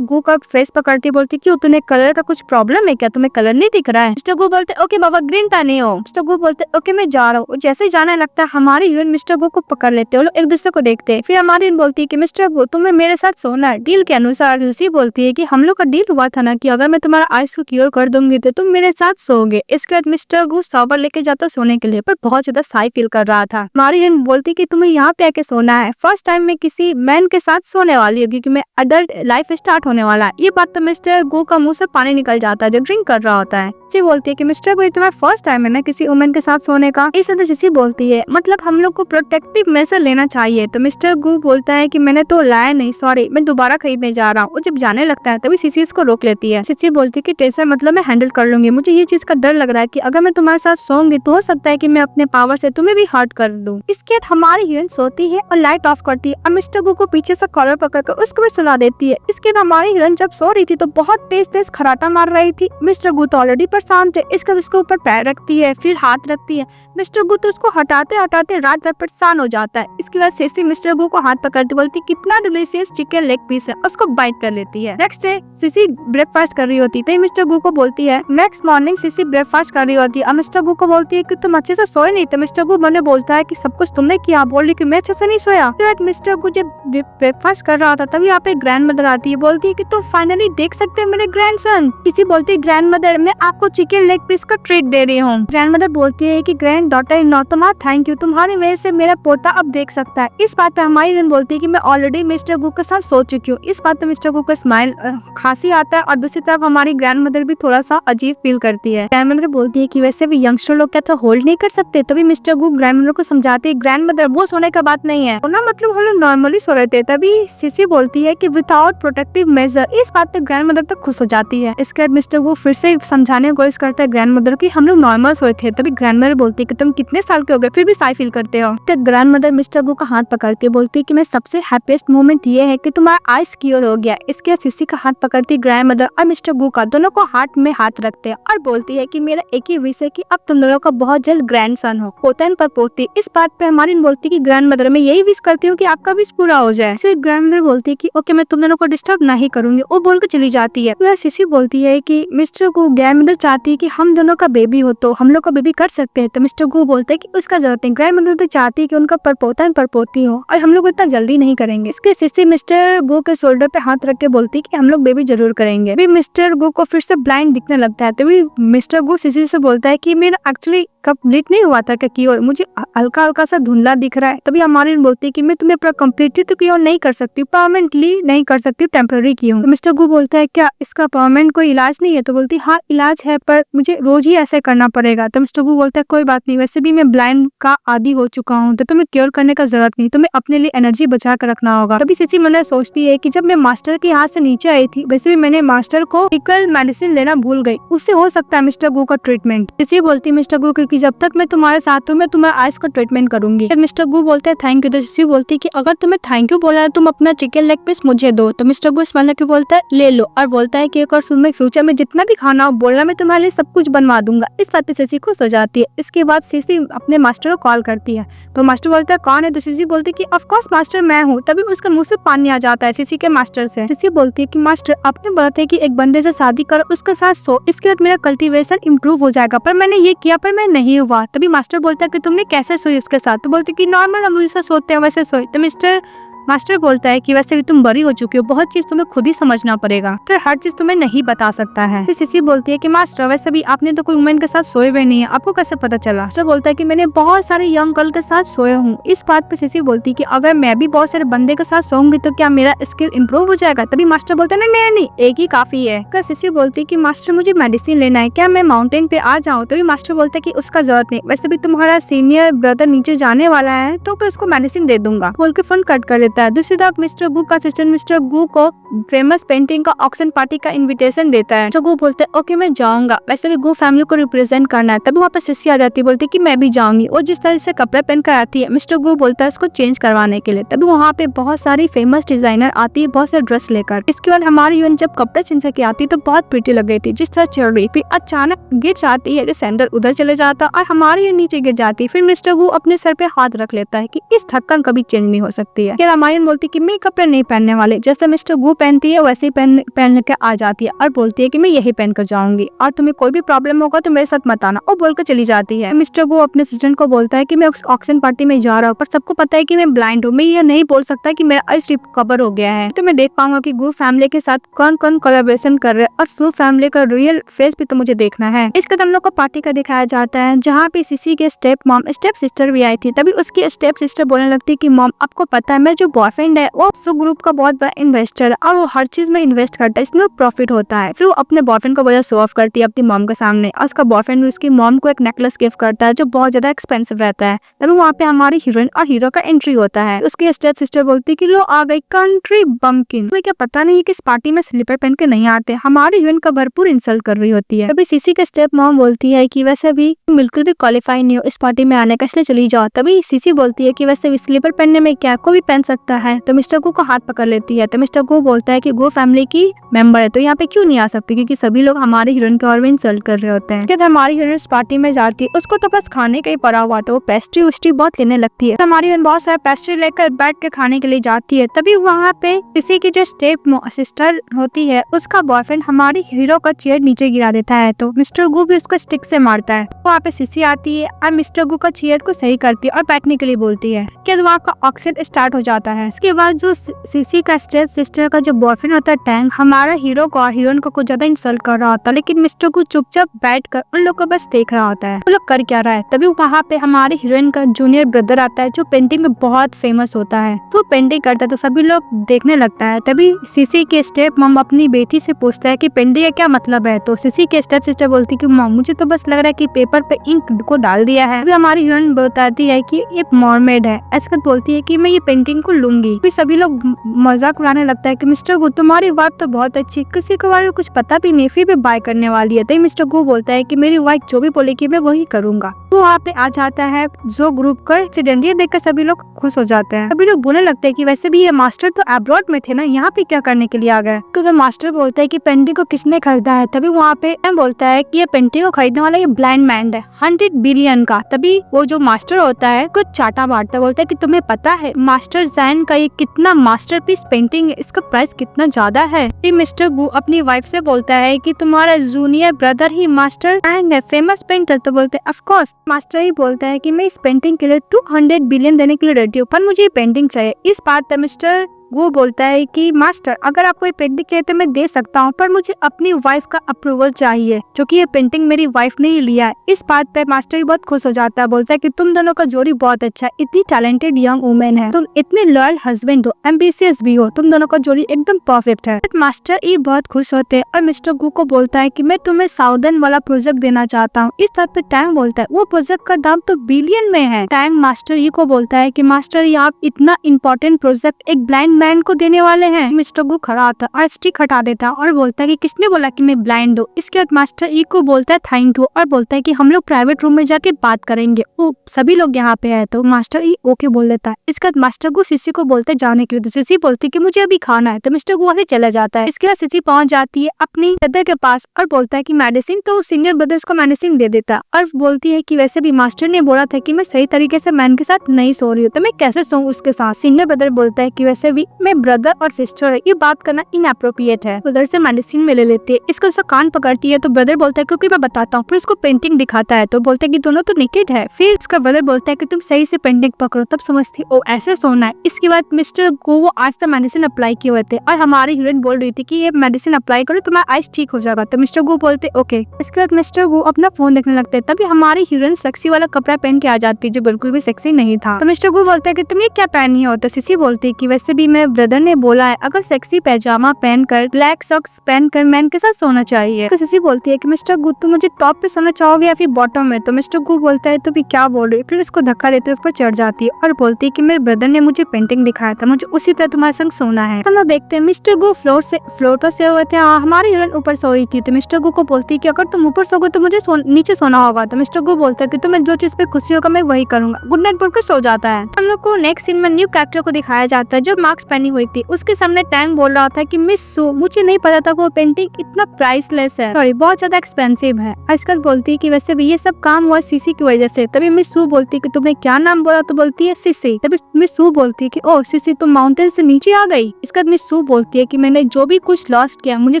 गू का फेस पकड़ती बोलती कि तुम्हें कलर का कुछ प्रॉब्लम है क्या, तुम्हें कलर नहीं दिख रहा है। मिस्टर गू बोलते ओके बाबा ग्रीन था नहीं हो। मिस्टर गू बोलते ओके मैं जा रहा हूँ। जैसे ही जाने लगता है हमारी हीरोइन मिस्टर गू को पकड़ लेते हैं। एक दूसरे को देखते हैं। फिर हमारी हीरोइन बोलती है कि मिस्टर गू तुम्हें मेरे साथ सोना है डील के अनुसार। लूसी बोलती है कि हम लोग का डील हुआ था ना कि अगर मैं तुम्हारा आइस को क्योर कर दूंगी तो तुम मेरे साथ सोओगे। इसके बाद मिस्टर गू शॉवर लेके जाता सोने के लिए, पर बहुत ज्यादा साई फील कर रहा था। हमारी हीरोइन बोलती कि तुम्हें यहाँ पे आके सोना है, फर्स्ट टाइम मैं किसी मैन के साथ सोने वाली हूँ क्योंकि मैं अडल्ट लाइफ स्टार्ट होने वाला है। ये बात तो मिस्टर गू का मुंह से पानी निकल जाता है जो ड्रिंक कर रहा होता है। सिसी बोलती है कि मिस्टर गू तुम्हारा फर्स्ट टाइम है ना किसी वुमेन के साथ सोने का। इस तरह सिसी बोलती है मतलब हम लोग को प्रोटेक्टिव मेजर लेना चाहिए। तो मिस्टर गू बोलता है कि मैंने तो लाया नहीं, सॉरी मैं दोबारा खरीदने जा रहा हूँ। जब जाने लगता है तभी सिसी इसको रोक लेती है। सिसी बोलती है कि टेंशन मतलब मैं हैंडल कर लूंगी, मुझे ये चीज का डर लग रहा है कि अगर मैं तुम्हारे साथ सोऊंगी तो हो सकता है कि मैं अपने पावर से तुम्हें भी हर्ट कर दूं। इसके बाद हमारी हीरोइन सोती है और लाइट ऑफ करती है और मिस्टर गू को पीछे से कॉलर पकड़कर उसको भी सुला देती है। इसके बाद हमारी हीरोइन जब सो रही थी तो बहुत तेज तेज खराटा मार रही थी। मिस्टर गू तो ऑलरेडी परेशान थे। इसके बाद उसके ऊपर पैर रखती है फिर हाथ रखती है। मिस्टर गू तो उसको हटाते हटाते रात भर परेशान हो जाता है। इसके बाद सिसी मिस्टर गू को हाथ पकड़ती बोलती कितना डिलीशियस चिकन लेग पीस है, उसको बाइट कर लेती है। नेक्स्ट डे सिसी ब्रेकफास्ट कर रही होती तो मिस्टर गू को बोलती है। नेक्स्ट मॉर्निंग सिसी ब्रेकफास्ट कर रही होती है और मिस्टर गू को बोलती है कि तुम अच्छे से सोए नहीं। तो मिस्टर गू मैंने बोलता है कि सब कुछ तुमने किया, बोल रही कि मैं अच्छे से नहीं सोया। फिर मिस्टर गू जब ब्रेकफास्ट कर रहा था तभी यहाँ पे ग्रैंड मदर आती है, बोलती है कि तुम फाइनली देख सकते हो मेरे ग्रैंडसन। किसी बोलती है ग्रैंड मदर मैं आपको चिकन लेग पीस का ट्रीट दे रही हूँ। ग्रैंड मदर बोलती है कि ग्रैंड डॉटर इन लॉ तुम्हारा थैंक यू, तुम्हारी वजह से मेरा पोता अब देख सकता है। इस बात पे हमारी बहन बोलती है कि मैं ऑलरेडी मिस्टर गू के साथ सो चुकी हूँ। इस बात पे मिस्टर गू का स्माइल खांसी आता है और दूसरी तरफ हमारी ग्रैंड मदर भी थोड़ा सा अजीब फील करती है। ग्रैंड मदर बोलती है कि वैसे भी यंगस्टर लोग क्या तो होल्ड नहीं कर सकते। तभी मिस्टर गू ग्रैंड मदर को समझाते हैं ग्रैंड मदर वो सोने का बात नहीं है, ना मतलब हम लोग नॉर्मली सो रहे थे। तभी सिसी बोलती है कि विदाउट प्रोटेक्टिव मेजर। इस बात पे ग्रैंड मदर तो खुश हो जाती है। इसके बाद मिस्टर गू फिर से समझाने की कोशिश करता है ग्रैंड मदर की हम लोग नॉर्मल सोए थे। तभी ग्रैंड मदर बोलती है कि तुम कितने साल के हो गए फिर भी साई फील करते हो। तो ग्रैंड मदर मिस्टर गू का हाथ पकड़ती है, बोलती है कि मैं सबसे हैप्पीएस्ट मोमेंट ये है कि तुम्हारा आइस क्योर हो गया। इसके बाद सिसी का हाथ पकड़ती ग्रैंड मदर और मिस्टर गू का दोनों को हाथ में हाथ रखते हैं और बोलती है कि मेरा एक ही विश है कि अब तुम दोनों का बहुत जल्द ग्रैंड सन हो, पोतन पर पोती। इस बात पे हमारी बोलती है कि ग्रैंड मदर मैं यही विश करती हूँ कि आपका विश पूरा हो जाए। फिर ग्रैंड मदर बोलती है कि ओके मैं तुम दोनों को डिस्टर्ब नहीं करूंगी, वो बोलकर चली जाती है। तो सिसी बोलती है कि मिस्टर गू ग्रैंड मदर चाहती है कि हम दोनों का बेबी हो तो हम लोग का बेबी कर सकते हैं। तो मिस्टर गू बोलते हैं कि उसका जरूरत नहीं। ग्रैंड मदर तो चाहती है कि उनका परपोतन परपोती हो और हम लोग इतना जल्दी नहीं करेंगे। इसके सिसी मिस्टर गू के शोल्डर पे हाथ रख के बोलती है कि हम लोग बेबी जरूर करेंगे। फिर मिस्टर गू को फिर से ब्लाइंड दिखने लगता है। तभी मिस्टर गू सिसी से बोलता है कि मेरा एक्चुअली कंप्लीट नहीं हुआ था कि और मुझे हल्का हल्का सा धुंधला दिख रहा है। तभी हमारी बोलती है कि मैं तुम्हें पूरा कंप्लीटली तो क्योर नहीं कर सकती, परमानेंटली नहीं कर सकती, टेम्पररी की हूँ। तो मिस्टर गू बोलता है क्या इसका परमानेंट कोई इलाज नहीं है। तो बोलती है हाँ इलाज है पर मुझे रोज ही ऐसे करना पड़ेगा। तो मिस्टर गू बोलता है कोई बात नहीं, वैसे भी मैं ब्लाइंड का आदी हो चुका हूँ तो तुम्हें क्योर करने का जरूरत नहीं, तुम्हें अपने लिए एनर्जी बचा कर रखना होगा। तभी सिसी मन सोचती है कि जब मैं मास्टर के हाथ से नीचे आई थी वैसे भी मैंने मास्टर को मेडिकल मेडिसिन लेना भूल गई, उससे हो सकता है मिस्टर गू का ट्रीटमेंट। सिसी बोलती है मिस्टर गू क्योंकि जब तक मैं तुम्हारे साथ हूँ मैं तुम्हारे आइस का ट्रीटमेंट करूंगी। फिर मिस्टर गू बोलते हैं थैंक यू। तो सिसी बोलती है कि अगर तुम्हें थैंक यू बोला है तुम अपना चिकन लेग पीस मुझे दो। तो मिस्टर गू स्माइल करके बोलता है ले लो और बोलता है कि एक और सुन में फ्यूचर में जितना भी खाना हो बोलना मैं तुम्हारे लिए सब कुछ बनवा दूंगा। इस बात पे सिसी खुश हो जाती है। इसके बाद सिसी अपने मास्टर को कॉल करती है तो मास्टर बोलता है कौन है। तो सिसी बोलती है कि ऑफ कोर्स मास्टर मैं हूँ। तभी उसके मुंह से पानी आ जाता है सिसी के मास्टर से। सिसी बोलती है कि मास्टर आपने बोला था कि एक बंदे से शादी करो उसके साथ सो, इसके बाद मेरा कल्टीवेशन इम्प्रूव हो जाएगा, पर मैंने ये किया पर मैं नहीं हुआ। तभी मास्टर बोलता है कि तुमने कैसे सोई उसके साथ। तो बोलती कि नॉर्मल हम उससे सोते हैं वैसे सोई। तो मिस्टर मास्टर बोलता है कि वैसे भी तुम बड़ी हो चुकी हो, बहुत चीज तुम्हें खुद ही समझना पड़ेगा, तो हर चीज तुम्हें नहीं बता सकता है। फिर सिसी बोलती है कि मास्टर वैसे भी आपने तो कोई वुमेन के साथ सोए हुए नहीं है, आपको कैसे पता चला? मास्टर बोलता है कि मैंने बहुत सारे यंग गर्ल के साथ सोया हूँ। इस बात पे सिसी बोलती है कि अगर मैं भी बहुत सारे बंदे के साथ सोऊंगी तो क्या मेरा स्किल इम्प्रूव हो जाएगा? तभी मास्टर बोलता है नहीं, एक ही काफी है। सिसी बोलती है कि मास्टर मुझे मेडिसिन लेना है, क्या मैं माउंटेन पे आ जाऊँ? तभी मास्टर बोलता है कि उसका जरूरत नहीं, वैसे भी तुम्हारा सीनियर ब्रदर नीचे जाने वाला है तो मैं उसको मेडिसिन दे दूंगा। बोल के फोन कट कर देता है। दूसरी तरफ मिस्टर गू का असिस्टेंट मिस्टर गू को फेमस पेंटिंग का ऑक्शन पार्टी का इन्विटेशन देता है। गू बोलते हैं ओके मैं जाऊंगा, वैसे भी गू फैमिली को रिप्रेजेंट करना है। तभी वहाँ पे सिसी आ जाती है, बोलती है कि मैं भी जाऊंगी। और जिस तरह से कपड़े पहन कर आती है, मिस्टर गू बोलता है इसको चेंज करवाने के लिए। तभी वहाँ पे बहुत सारी फेमस डिजाइनर आती है बहुत सारे ड्रेस लेकर। इसके बाद हमारी यून जब कपड़े चेंज करके आती तो बहुत प्रिटी लग रही थी, जिस तरह चल रही थी। अचानक गिर जाती है, जो सैंडल उधर चले जाता और हमारी यून नीचे गिर जाती। फिर मिस्टर गू अपने सर पे हाथ रख लेता है कि इस ढक्कन कभी चेंज नहीं हो सकती है। रामायण बोलती है कि मैं कपड़े नहीं पहनने वाले, जैसे मिस्टर गू पहनती है वैसे ही पहन के आ जाती है और बोलती है कि मैं यही पहन कर जाऊंगी और तुम्हें कोई भी प्रॉब्लम होगा तो मेरे साथ मत आना। और बोलकर चली जाती है। मिस्टर गू अपने असिस्टेंट को बोलता है कि मैं ऑक्शन पार्टी में जा रहा हूँ, पर सबको पता है कि मैं ब्लाइंड हूँ, मैं ये नहीं बोल सकता कि मेरा आई स्ट्रिप कवर हो गया है, तो मैं देख पाऊंगा कि गू फैमिली के साथ कौन कौन कोलैबोरेशन कर रहे हैं और गू फैमिली का रियल फेस भी तो मुझे देखना है। इसके बाद हम लोग को पार्टी का दिखाया जाता है, जहाँ पे सिसी के स्टेप मॉम स्टेप सिस्टर भी आई थी। तभी उसकी स्टेप सिस्टर बोलने लगती है कि मॉम आपको पता है मैं जो बॉयफ्रेंड है वो सो ग्रुप का बहुत बड़ा इन्वेस्टर है और वो हर चीज में इन्वेस्ट करता है, इसमें प्रॉफिट होता है। फिर वो अपने बॉयफ्रेंड को बहुत शो ऑफ करती है अपनी मॉम के सामने और उसका बॉयफ्रेंड भी उसकी मॉम को एक नेकलेस गिफ्ट करता है जो बहुत ज्यादा एक्सपेंसिव रहता है। तभी वहाँ पे हमारी हीरोइन और हीरो का एंट्री होता है। उसकी स्टेप सिस्टर बोलती है कि लो आ गई कंट्री बम्किन, तुम्हें क्या पता नहीं है कि इस पार्टी में स्लीपर पहन के नहीं आते। हमारी हीरोइन का भरपूर इंसल्ट कर रही होती है। तभी सीसी के स्टेप मॉम बोलती है कि वैसे भी बिल्कुल भी क्वालिफाई नहीं हो इस पार्टी में आने का, इसलिए चली जाओ। तभी सीसी बोलती है कि वैसे भी स्लीपर पहनने में क्या कोई भी पहन सकता है। तो मिस्टर गू को हाथ पकड़ लेती है। तो मिस्टर गू बोलता है कि गू फैमिली की मेंबर है तो यहाँ पे क्यों नहीं आ सकती, क्योंकि सभी लोग हमारी हीरोइन को और भी इंसल्ट कर रहे होते हैं। हमारी हीरोइन इस पार्टी में जाती है, उसको तो बस खाने का ही पड़ा हुआ तो वो पेस्ट्री उस्ट्री बहुत लेने लगती है। तो हमारी हीरोइन बहुत सारा पेस्ट्री लेकर बैठ के खाने के लिए जाती है। तभी वहाँ पे किसी की जो स्टेप सिस्टर होती है उसका बॉयफ्रेंड हमारी हीरो का चेयर नीचे गिरा देता है, तो मिस्टर गू भी उसको स्टिक से मारता है। वहाँ पे सिसी आती है और मिस्टर गू का चेयर को सही करती है और बैठने के लिए बोलती है। कि वहाँ का ऑक्सीजन स्टार्ट हो जाता है। इसके बाद जो सिसी का स्टेप सिस्टर का जो बॉयफ्रेंड होता है टैंक, हमारा हीरो को और हीरोइन को कुछ ज्यादा इंसल्ट कर रहा होता है, लेकिन मिस्टर गू चुपचाप बैठकर उन लोग को बस देख रहा होता है वो लोग कर क्या रहा है। तभी वहाँ पे हमारी हीरोइन का जूनियर ब्रदर आता है जो पेंटिंग में बहुत फेमस होता है, तो पेंटिंग करता है तो सभी लोग देखने लगता है। तभी सिसी के स्टेप मम अपनी बेटी से पूछता है कि पेंटिंग का क्या मतलब है, तो सिसी के स्टेप सिस्टर बोलती है कि मम मुझे तो बस लग रहा है कि पेपर पे इंक को डाल दिया है। अभी हमारी हीरोइन बताती है कि एक मॉर्मेड है, ऐसा बोलती है कि मैं ये पेंटिंग को लूंगी। फिर सभी लोग मजाक उड़ाने लगता है कि मिस्टर गू तुम्हारी वाइफ तो बहुत अच्छी, किसी के बारे में कुछ पता भी नहीं फिर भी बाय करने वाली है। तभी मिस्टर गू बोलता है कि मेरी वाइफ जो भी बोलेगी मैं वही करूंगा। तो वहाँ पे आ जाता है जो ग्रुप का एक्सीडेंट, ये देखकर सभी लोग खुश हो जाते हैं। सभी लोग बोलने लगते हैं कि वैसे भी ये मास्टर तो अब्रॉड में थे ना, यहाँ पे क्या करने के लिए आ गए। तो मास्टर बोलता है कि पेंटिंग को किसने खरीदा है। तभी वहाँ पे बोलता है कि ये पेंटिंग को खरीदने वाला ये ब्लाइंड मैन है 100 बिलियन का। तभी वो जो मास्टर होता है कुछ चाटा मारता है, बोलता है कि तुम्हें पता है मास्टर जैन का ये कितना मास्टरपीस पेंटिंग है, इसका प्राइस कितना ज्यादा है। मिस्टर गू अपनी वाइफ से बोलता है कि तुम्हारा junior brother he master and famous painter. तो बोलते हैं ऑफ कोर्स। मास्टर ही बोलता है कि मैं इस पेंटिंग के लिए 200 बिलियन देने के लिए रेडी हूँ, पर मुझे ये पेंटिंग चाहिए। इस बात पर मिस्टर वो बोलता है कि मास्टर अगर आपको ये पेंटिंग चाहिए तो मैं दे सकता हूँ, पर मुझे अपनी वाइफ का अप्रूवल चाहिए, क्योंकि ये पेंटिंग मेरी वाइफ ने ही लिया है। इस बात पे मास्टर भी बहुत खुश हो जाता है, बोलता है कि तुम दोनों का जोड़ी बहुत अच्छा है, इतनी टैलेंटेड यंग वुमेन है, तुम इतने लॉयल हस्बैंड हो, एम्बिशियस भी हो, तुम दोनों का जोड़ी एकदम परफेक्ट है। मास्टर ये बहुत खुश होते हैं और मिस्टर गू को बोलता है कि मैं तुम्हें साउदर्न वाला प्रोजेक्ट देना चाहता हूँ। इस बात पे टैंग बोलता है वो प्रोजेक्ट का दाम तो बिलियन में है। टैंग मास्टर ये को बोलता है कि मास्टर ये आप इतना इम्पोर्टेंट प्रोजेक्ट एक ब्लाइंड मैन को देने वाले हैं। मिस्टर गू खड़ा होता है और स्टिक हटा देता है और बोलता है कि किसने बोला कि मैं ब्लाइंड हूँ। इसके बाद मास्टर ई को बोलता है थैंक यू और बोलता है कि हम लोग प्राइवेट रूम में जाके बात करेंगे, वो सभी लोग यहाँ पे है। तो मास्टर ई ओके बोल देता है। इसके बाद मास्टर गू सिसी को बोलते है जाने के लिए, तो सिसी बोलती है कि मुझे अभी खाना है, तो मिस्टर गू वहाँ चला जाता है। इसके बाद सिसी पहुंच जाती है अपनी ब्रदर के पास और बोलता है कि मेडिसिन, तो सीनियर ब्रदर्स को मेडिसिन दे देता है और बोलती है कि वैसे भी मास्टर ने बोला था कि मैं सही तरीके से मैन के साथ नहीं सो रही हूँ, तो मैं कैसे सोऊं उसके साथ। सीनियर ब्रदर बोलता है कि वैसे भी में ब्रदर और सिस्टर है, ये बात करना इनअप्रोप्रिएट है। ब्रदर से मेडिसिन में ले लेती है, इसको उसका कान पकड़ती है तो ब्रदर बोलता है क्योंकि मैं बताता हूँ, फिर उसको पेंटिंग दिखाता है तो बोलते हैं कि दोनों तो नेकेड है। फिर उसका ब्रदर बोलता है कि तुम सही से पेंटिंग पकड़ो, तब समझती ओ ऐसे सोना है। इसके बाद मिस्टर गो वो आज तक मेडिसिन अप्लाई किए हुए थे और हमारी हीरोइन बोल रही थी कि ये मेडिसिन अप्लाई करो तुम्हारा आइस ठीक हो जाएगा, तो मिस्टर गो बोलते ओके। इसके बाद मिस्टर गो अपना फोन देखने लगते हैं, तभी हमारी हीरोइन सेक्सी वाला कपड़ा पहन के आ जाती है जो बिल्कुल भी सेक्सी नहीं था। तो मिस्टर गो बोलता है कि तुम ये क्या पहनी हो, तो सिसी बोलती है कि वैसे भी मेरे ब्रदर ने बोला है अगर सेक्सी पैजामा पहनकर ब्लैक सॉक्स पहनकर मैन के साथ सोना चाहिए। तो सिसी बोलती है कि मिस्टर गो तुम मुझे टॉप पे सोना चाहोगे या फिर बॉटम में, तो मिस्टर गो बोलता है तो भी क्या बोल रही है। फिर उसको धक्का देते हुए ऊपर चढ़ जाती है और बोलती है कि मेरे ब्रदर ने मुझे पेंटिंग दिखाया था, मुझे उसी तरह तुम्हारे संग सोना है। हम लोग देखते हैं मिस्टर गो फ्लोर पर सोए हुए थे, हमारी हीरोइन ऊपर सोई थी। तो मिस्टर गो को बोलती है कि अगर तुम ऊपर सोओगे तो मुझे नीचे सोना होगा। तो मिस्टर गो बोलता है कि तुम्हें जो चीज पे खुशी होगा मैं वही करूंगा, गुड नाइट बोलकर सो जाता है। हम लोग को नेक्स्ट सीन में न्यू कैरेक्टर को दिखाया जाता है जो मास्क पहनी हुई थी, उसके सामने टैंग बोल रहा था कि मिस सू मुझे नहीं पता था वो पेंटिंग इतना प्राइसलेस है, सॉरी बहुत ज्यादा एक्सपेंसिव है। आजकल बोलती है कि वैसे भी ये सब काम हुआ सीसी की वजह से। तभी मिस सू बोलती है कि तुमने क्या नाम बोला, तो बोलती है सिसी। तभी मिस सू बोलती है कि ओ सिसी तुम माउंटेन से नीचे आ गई। इसके बाद मिस सू बोलती है कि मैंने जो भी कुछ लॉस्ट किया मुझे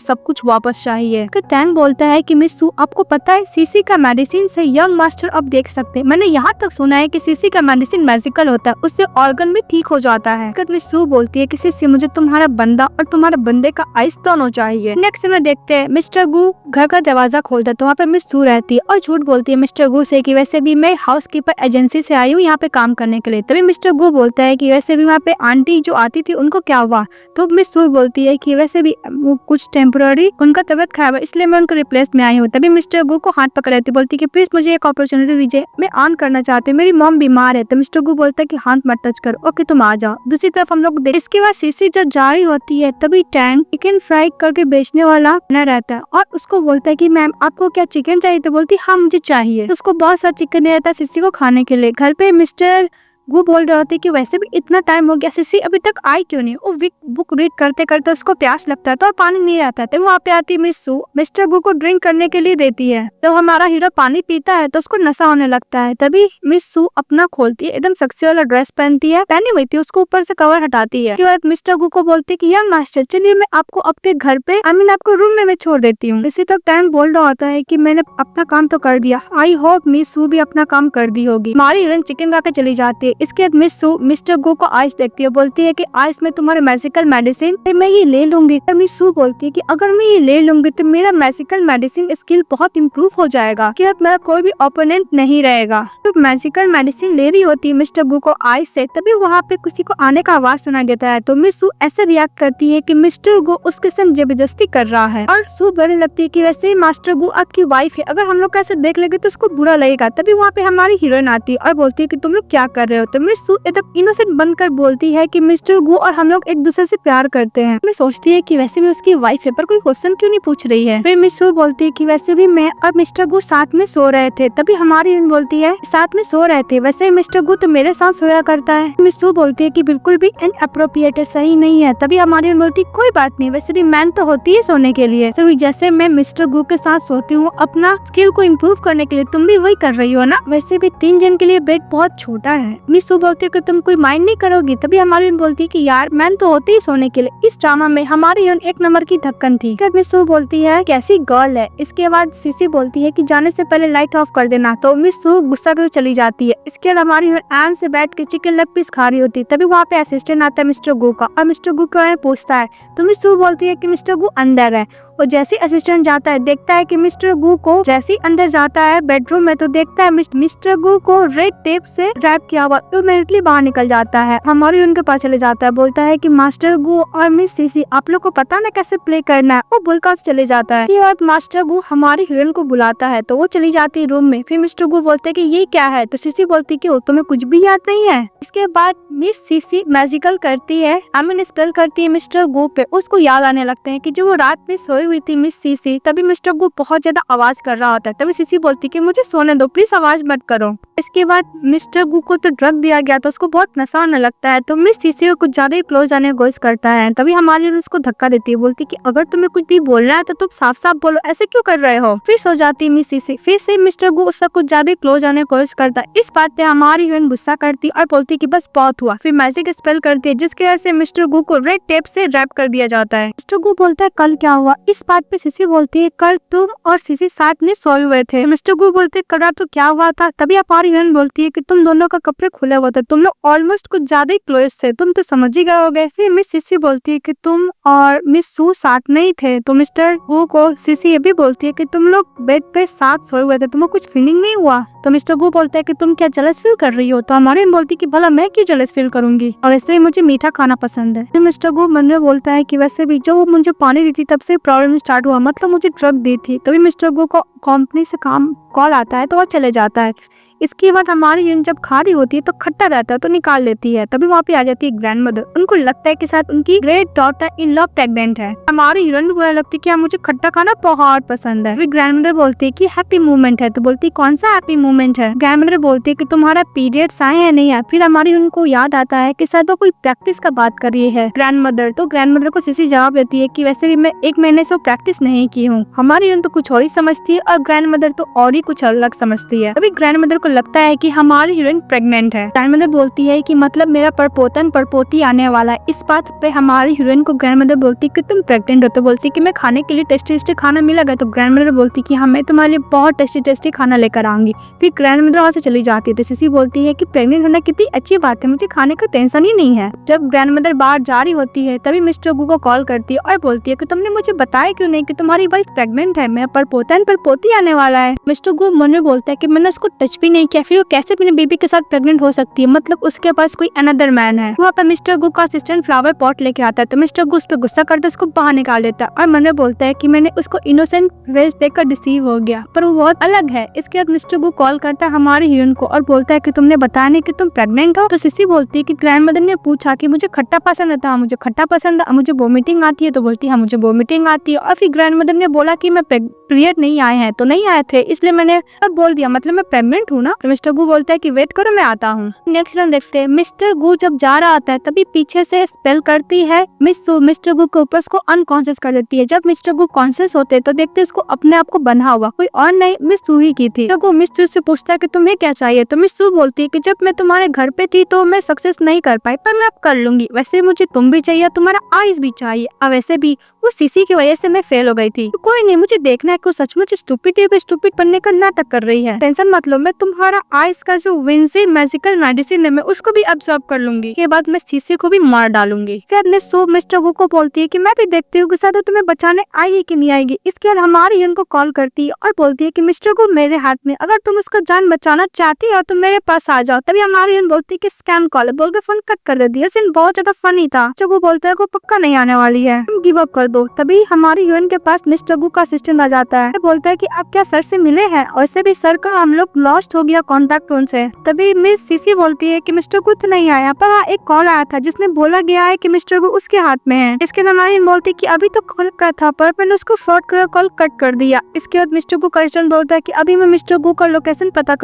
सब कुछ वापस चाहिए। टैंग बोलता है कि मिस सू आपको पता है सीसी का मेडिसिन से यंग मास्टर अब देख सकते हैं, मैंने यहाँ तक सुना है कि सीसी का मेडिसिन मैजिकल होता है, उससे ऑर्गन भी ठीक हो जाता है। मिस सू बोलती है कि सीसी मुझे तुम्हारा बंदा और तुम्हारे बंदे का आइस दोनों चाहिए। नेक्स्ट में देखते हैं मिस्टर गू घर का दरवाजा खोलता है तो वहाँ पे मिस सू रहती है और झूठ बोलती है मिस्टर गू से कि वैसे भी मैं हाउसकीपर एजेंसी से आई हूँ यहाँ पे काम करने के लिए। तभी मिस्टर गू बोलता है कि वैसे भी वहाँ पे आंटी जो आती थी उनको क्या हुआ, तो मिस सू बोलती है कि वैसे भी वो कुछ टेम्पोररी उनका तबियत खराब है इसलिए मैं उनको रिप्लेस में आई हूँ। तभी मिस्टर गू को हाथ पकड़ लेती, बोलती कि प्लीज मुझे एक अपॉर्चुनिटी दीजिए, मैं ऑन करना चाहती हूँ, मेरी मॉम बीमार है। तो मिस्टर गू बोलता है कि हाथ मत टच करो, ओके तुम आ जाओ। दूसरी तरफ हम लोग इसके बाद सीसी जब जारी होती है तभी टैंग चिकन फ्राई करके बेचने वाला न रहता है और उसको बोलता है कि मैम आपको क्या चिकन चाहिए, तो बोलती हाँ मुझे चाहिए। तो उसको बहुत सारा चिकन रहता है सीसी को खाने के लिए। घर पे मिस्टर वो बोल रहे होते कि वैसे भी इतना टाइम हो गया सीसी अभी तक आई क्यों नहीं। वो बुक रीड करते करते उसको प्यास लगता है तो और पानी नहीं रहता है। वहाँ पे आती मिस सू मिस्टर गू को ड्रिंक करने के लिए देती है, तो हमारा हीरो पानी पीता है तो उसको नशा होने लगता है। तभी मिस सू अपना खोलती है, एकदम सेक्सी वाला ड्रेस पहनती है, पहनी हुई थी, उसको ऊपर से कवर हटाती है। उसके बाद मिस्टर गू को बोलती है कि यार मास्टर चलिए मैं आपको आपके घर पे आपको रूम में मैं छोड़ देती हूँ। इसी तक टाइम बोल रहा होता है कि मैंने अपना काम तो कर दिया, आई होप मिस सू भी अपना काम कर दी होगी। हमारी हीरोइन चिकन खा के चली जाती है। इसके बाद मिस सू मिस्टर गो को आइस देखती है, बोलती है कि आइस में तुम्हारे मैजिकल मेडिसिन मैं ये ले लूंगी। तो मिस सू बोलती है कि अगर मैं ये ले लूंगी तो मेरा मैजिकल मेडिसिन स्किल बहुत इम्प्रूव हो जाएगा, कि अब मेरा कोई भी ओपोनेंट नहीं रहेगा। तो मैजिकल मेडिसिन ले रही होती है मिस्टर गो को आइस से, तभी वहाँ पे किसी को आने का आवाज सुनाई देता है। तो मिस सू ऐसे रिएक्ट करती है कि मिस्टर गो उसके संग जबरदस्ती कर रहा है और सू बड़ी लगती है कि वैसे ही मास्टर गो आपकी वाइफ है, अगर हम लोग कैसे देख लेंगे तो उसको बुरा लगेगा। तभी वहाँ पे हमारी हीरोइन आती है और बोलती है कि तुम लोग क्या कर रहे हो। तो मिस सू एकदम इनोसेंट बनकर बोलती है कि मिस्टर गो और हम लोग एक दूसरे से प्यार करते हैं। मैं सोचती है कि वैसे भी उसकी वाइफ है पर कोई क्वेश्चन क्यों नहीं पूछ रही है। फिर मिस सू बोलती है कि वैसे भी मैं और मिस्टर गो साथ में सो रहे थे। तभी हमारी हीरोइन बोलती है साथ में सो रहे थे, वैसे मिस्टर गो तो मेरे साथ सोया करता है। मिस सू बोलती है कि बिल्कुल भी इनअप्रोप्रिएट सही नहीं है। तभी हमारी हीरोइन बोलती कोई बात नहीं, वैसे भी मैन तो होती है सोने के लिए, तो जैसे मैं मिस्टर गो के साथ सोती हूँ अपना स्किल को इम्प्रूव करने के लिए, तुम भी वही कर रही हो ना, वैसे भी 3 जन के लिए बेड बहुत छोटा है। मिस सू बोलती है कि तुम कोई माइंड नहीं करोगी। तभी हमारी बोलती है कि यार मैन तो होती ही सोने के लिए। इस ड्रामा में हमारी एक नंबर की ढक्कन थी। मिस सू बोलती है कैसी गर्ल है। इसके बाद सीसी बोलती है कि जाने से पहले लाइट ऑफ कर देना, तो मिस सू गुस्सा कर चली जाती है। इसके बाद हमारी आराम से बैठ के चिकन लेग पीस खा रही होती है। तभी वहाँ पे असिस्टेंट आता है मिस्टर गो का और मिस्टर गो को पूछता है, तो मिस सू बोलती है कि मिस्टर गो अंदर है। और जैसे असिस्टेंट जाता है देखता है कि मिस्टर गू को जैसे अंदर जाता है बेडरूम में तो देखता है मिस्टर गू को रेड टेप से रैप किया हुआ, तो इमीडिएटली बाहर निकल जाता है। हमारी उनके पास चले जाता है, बोलता है कि मास्टर गू और मिस सीसी आप लोग को पता ना कैसे प्ले करना है। वो बोलकर चले जाता है। और मास्टर गू हमारी हीरोइन को बुलाता है तो वो चली जाती है रूम में। फिर मिस्टर गू बोलते है कि ये क्या है, तो सीसी बोलती कि तुम्हें कुछ भी याद नहीं है। इसके बाद मिस सीसी मैजिकल करती है, स्पेल करती है मिस्टर गू पे, उसको याद आने लगते हैं कि जो वो रात में सोई हुई थी मिस सीसी। तभी मिस्टर गू बहुत ज्यादा आवाज कर रहा होता है। तभी सीसी बोलती कि मुझे सोने दो प्लीज, आवाज मत करो। इसके बाद मिस्टर गू को तो ड्रग दिया गया तो उसको बहुत नशा आने लगता है, तो मिस सीसी को कुछ ज्यादा ही क्लोज आने की कोशिश करता है। तभी हमारी उसको धक्का देती है, बोलती कि अगर तुम्हें कुछ भी बोलना है तो तुम साफ साफ बोलो, ऐसे क्यों कर रहे हो। फिर सो जाती है मिस सीसी। फिर से मिस्टर गू उससे कुछ ज्यादा क्लोज आने की कोशिश करता है। इस बात पे हमारी हीरोइन गुस्सा करती और बोलती कि बस बहुत हुआ। फिर मैजिक स्पेल करती है जिसकी वजह से मिस्टर गू को रेड टेप से रैप कर दिया जाता है। मिस्टर गू बोलता है कल क्या हुआ। इस बात पे सीसी बोलती है कल तुम और सीसी साथ में सोए हुए थे। मिस्टर गू बोलते है कल तो क्या हुआ था। तभी हमारी हीरोइन बोलती है कि तुम दोनों का कपड़े खुले हुए थे, तुम लोग ऑलमोस्ट कुछ ज्यादा ही क्लोज थे, तुम तो समझ ही गए होगे। फिर मिस सीसी बोलती है कि तुम और मिस सू साथ नहीं थे। तो मिस्टर गू को सीसी ये भी बोलती है कि तुम लोग बेड पे साथ सोए हुए थे, तुमको कुछ फीलिंग नहीं हुआ। तो मिस्टर गू बोलता है कि तुम क्या जेलस फील कर रही हो। तो हमारी बोलती कि भला मैं क्यों जेलस फील करूंगी, और ऐसे ही मुझे मीठा खाना पसंद है। तो मिस्टर गू मन में बोलता है कि वैसे भी जब वो मुझे पानी दी थी तब से प्रॉब्लम स्टार्ट हुआ, मतलब मुझे ड्रग दी थी। तभी मिस्टर गू को कंपनी से काम कॉल आता है तो वो चले जाता है। इसके बाद हमारी हीरोइन जब खा रही होती है तो खट्टा रहता है तो निकाल लेती है। तभी वहाँ पे आ जाती है ग्रैंड मदर। उनको लगता है कि शायद उनकी great daughter in law pregnant है। हमारी हीरोइन को लगती है कि मुझे खट्टा खाना बहुत पसंद है। फिर ग्रैंड मदर बोलती है कि हैप्पी मूवमेंट है। तो बोलती है कौन सा हैप्पी मूवमेंट है। ग्रैंड मदर बोलती है कि तुम्हारा पीरियड्स आए हैं नहीं आए। फिर हमारी उनको याद आता है कि शायद वो कोई प्रैक्टिस का बात कर रही है ग्रैंड मदर। तो ग्रैंड मदर को सीसी जवाब देती है कि वैसे भी मैं 1 महीने से प्रैक्टिस नहीं की हूँ। हमारी हीरोइन तो कुछ और ही समझती है और ग्रैंड मदर तो और ही कुछ अलग समझती है। तभी ग्रैंड मदर को लगता है कि हमारी हीरोइन प्रेग्नेंट है। ग्रैंड मदर बोलती है कि मतलब मेरा परपोतन परपोती आने वाला है। इस बात पे हमारी हीरोइन को ग्रैंड मदर बोलती है कि तुम प्रेग्नेंट हो। तो बोलती है कि मैं खाने के लिए टेस्टी टेस्टी खाना मिलेगा। तो ग्रैंड मदर बोलती है कि हाँ मैं तुम्हारे लिए बहुत टेस्टी टेस्टी खाना लेकर आऊंगी। फिर ग्रैंड मदर वहाँ से चली जाती है। तो सीसी बोलती है कि प्रेग्नेंट होना कितनी अच्छी बात है, मुझे खाने का टेंशन ही नहीं है। जब ग्रैंड मदर बाहर जा रही होती है तभी मिस्टर गू को कॉल करती है और बोलती है कि तुमने मुझे बताया क्यों नहीं कि तुम्हारी वाइफ प्रेग्नेंट है, मेरा परपोतन परपोती आने वाला है। मिस्टर गू मन में बोलता है कि मैंने उसको टच भी नहीं किया, फिर वो कैसे अपने बेबी के साथ प्रेग्नेंट हो सकती है, मतलब उसके पास कोई अनदर मैन है। वहाँ पे मिस्टर गू का असिस्टेंट फ्लावर पॉट लेके आता है। तो मिस्टर गू उस पे गुस्सा करता है, उसको बाहर निकाल देता है और मन में बोलता है कि मैंने उसको इनोसेंट फेस देखकर डिसीव हो गया, पर वो बहुत अलग है। इसके बाद मिस्टर गू कॉल करता है हमारी हीरोइन को और बोलता है कि तुमने बताया नहीं कि तुम प्रेग्नेंट हो। तो सिसी बोलती है कि ग्रैंड मदर ने पूछा कि मुझे खट्टा पसंद था, मुझे खट्टा पसंद है, मुझे वोमिटिंग आती है। तो बोलती है मुझे वोमिटिंग आती है। और फिर ग्रैंड मदर ने बोला कि मैं पीरियड नहीं आए हैं तो नहीं आए थे, इसलिए मैंने बोल दिया मतलब मैं प्रेग्नेंट हूँ ना। तो मिस्टर गू बोलता है कि वेट करो मैं आता हूँ। नेक्स्ट रन देखते हैं। मिस्टर गू जब जा रहा होता है तभी पीछे से स्पेल करती है मिस सू मिस्टर गू के ऊपर उसको अनकॉन्शियस कर देती है। जब मिस्टर गू कॉन्शियस होते हैं तो देखते हैं उसको अपने आप को बंधा हुआ, कोई और नहीं मिस सू ही की थी। तो मिस सू से पूछता है कि तुम्हें क्या चाहिए। तो मिस सू बोलती है कि जब मैं तुम्हारे घर पे थी तो मैं सक्सेस नहीं कर पाई, पर मैं अब कर लूंगी। वैसे मुझे तुम भी चाहिए, तुम्हारा आइज भी चाहिए, और वैसे भी वो सीसी की वजह से मैं फेल हो गई थी। तो कोई नहीं, मुझे देखना है कि सचमुच स्टूपिड बनने का नाटक कर रही है। टेंशन मत लो, मैं तुम्हारा आइज का जो विंजी मैजिकल मेडिसिन है मैं उसको भी अब्सॉर्ब कर लूंगी। के बाद मैं सीसी को भी मार डालूंगी। फिर मिस सू मिस्टर गू को बोलती है कि मैं भी देखती हूँ कि शायद तुम्हें बचाने आएगी कि नहीं आएगी। इसके बाद हमारी हीरोइन को कॉल करती है और बोलती है कि मिस्टर गू मेरे हाथ में, अगर तुम उसका जान बचाना चाहती हो तो मेरे पास आ जाओ। तभी हमारी हीरोइन बोलती है कि स्कैम कॉल है, बोलकर फोन कट कर देती है। सीन बहुत ज्यादा फनी था। मिस्टर गू बोलता है वो पक्का नहीं आने वाली है, तुम गिव अप कर दो। तभी हमारी हीरोइन के पास मिस्टर गू का असिस्टेंट आ जाता है, बोलता है कि आप क्या सर से मिले हैं, वैसे भी सर का हम लोग लॉस्ट हो गया कॉन्टेक्ट उनसे। तभी मिस सीसी बोलती है कि मिस्टर गू तो नहीं आया, पर एक कॉल आया था जिसमें बोला गया है कि मिस्टर गू उसके हाथ में है। इसके बाद हमारी बोलती है कि अभी तो कॉल का था पर मैंने उसको फ्रॉड कर कॉल कट कर दिया। इसके बाद मिस्टर गू का असिस्टेंट बोलता है कि अभी मैं मिस्टर गू का लोकेशन पता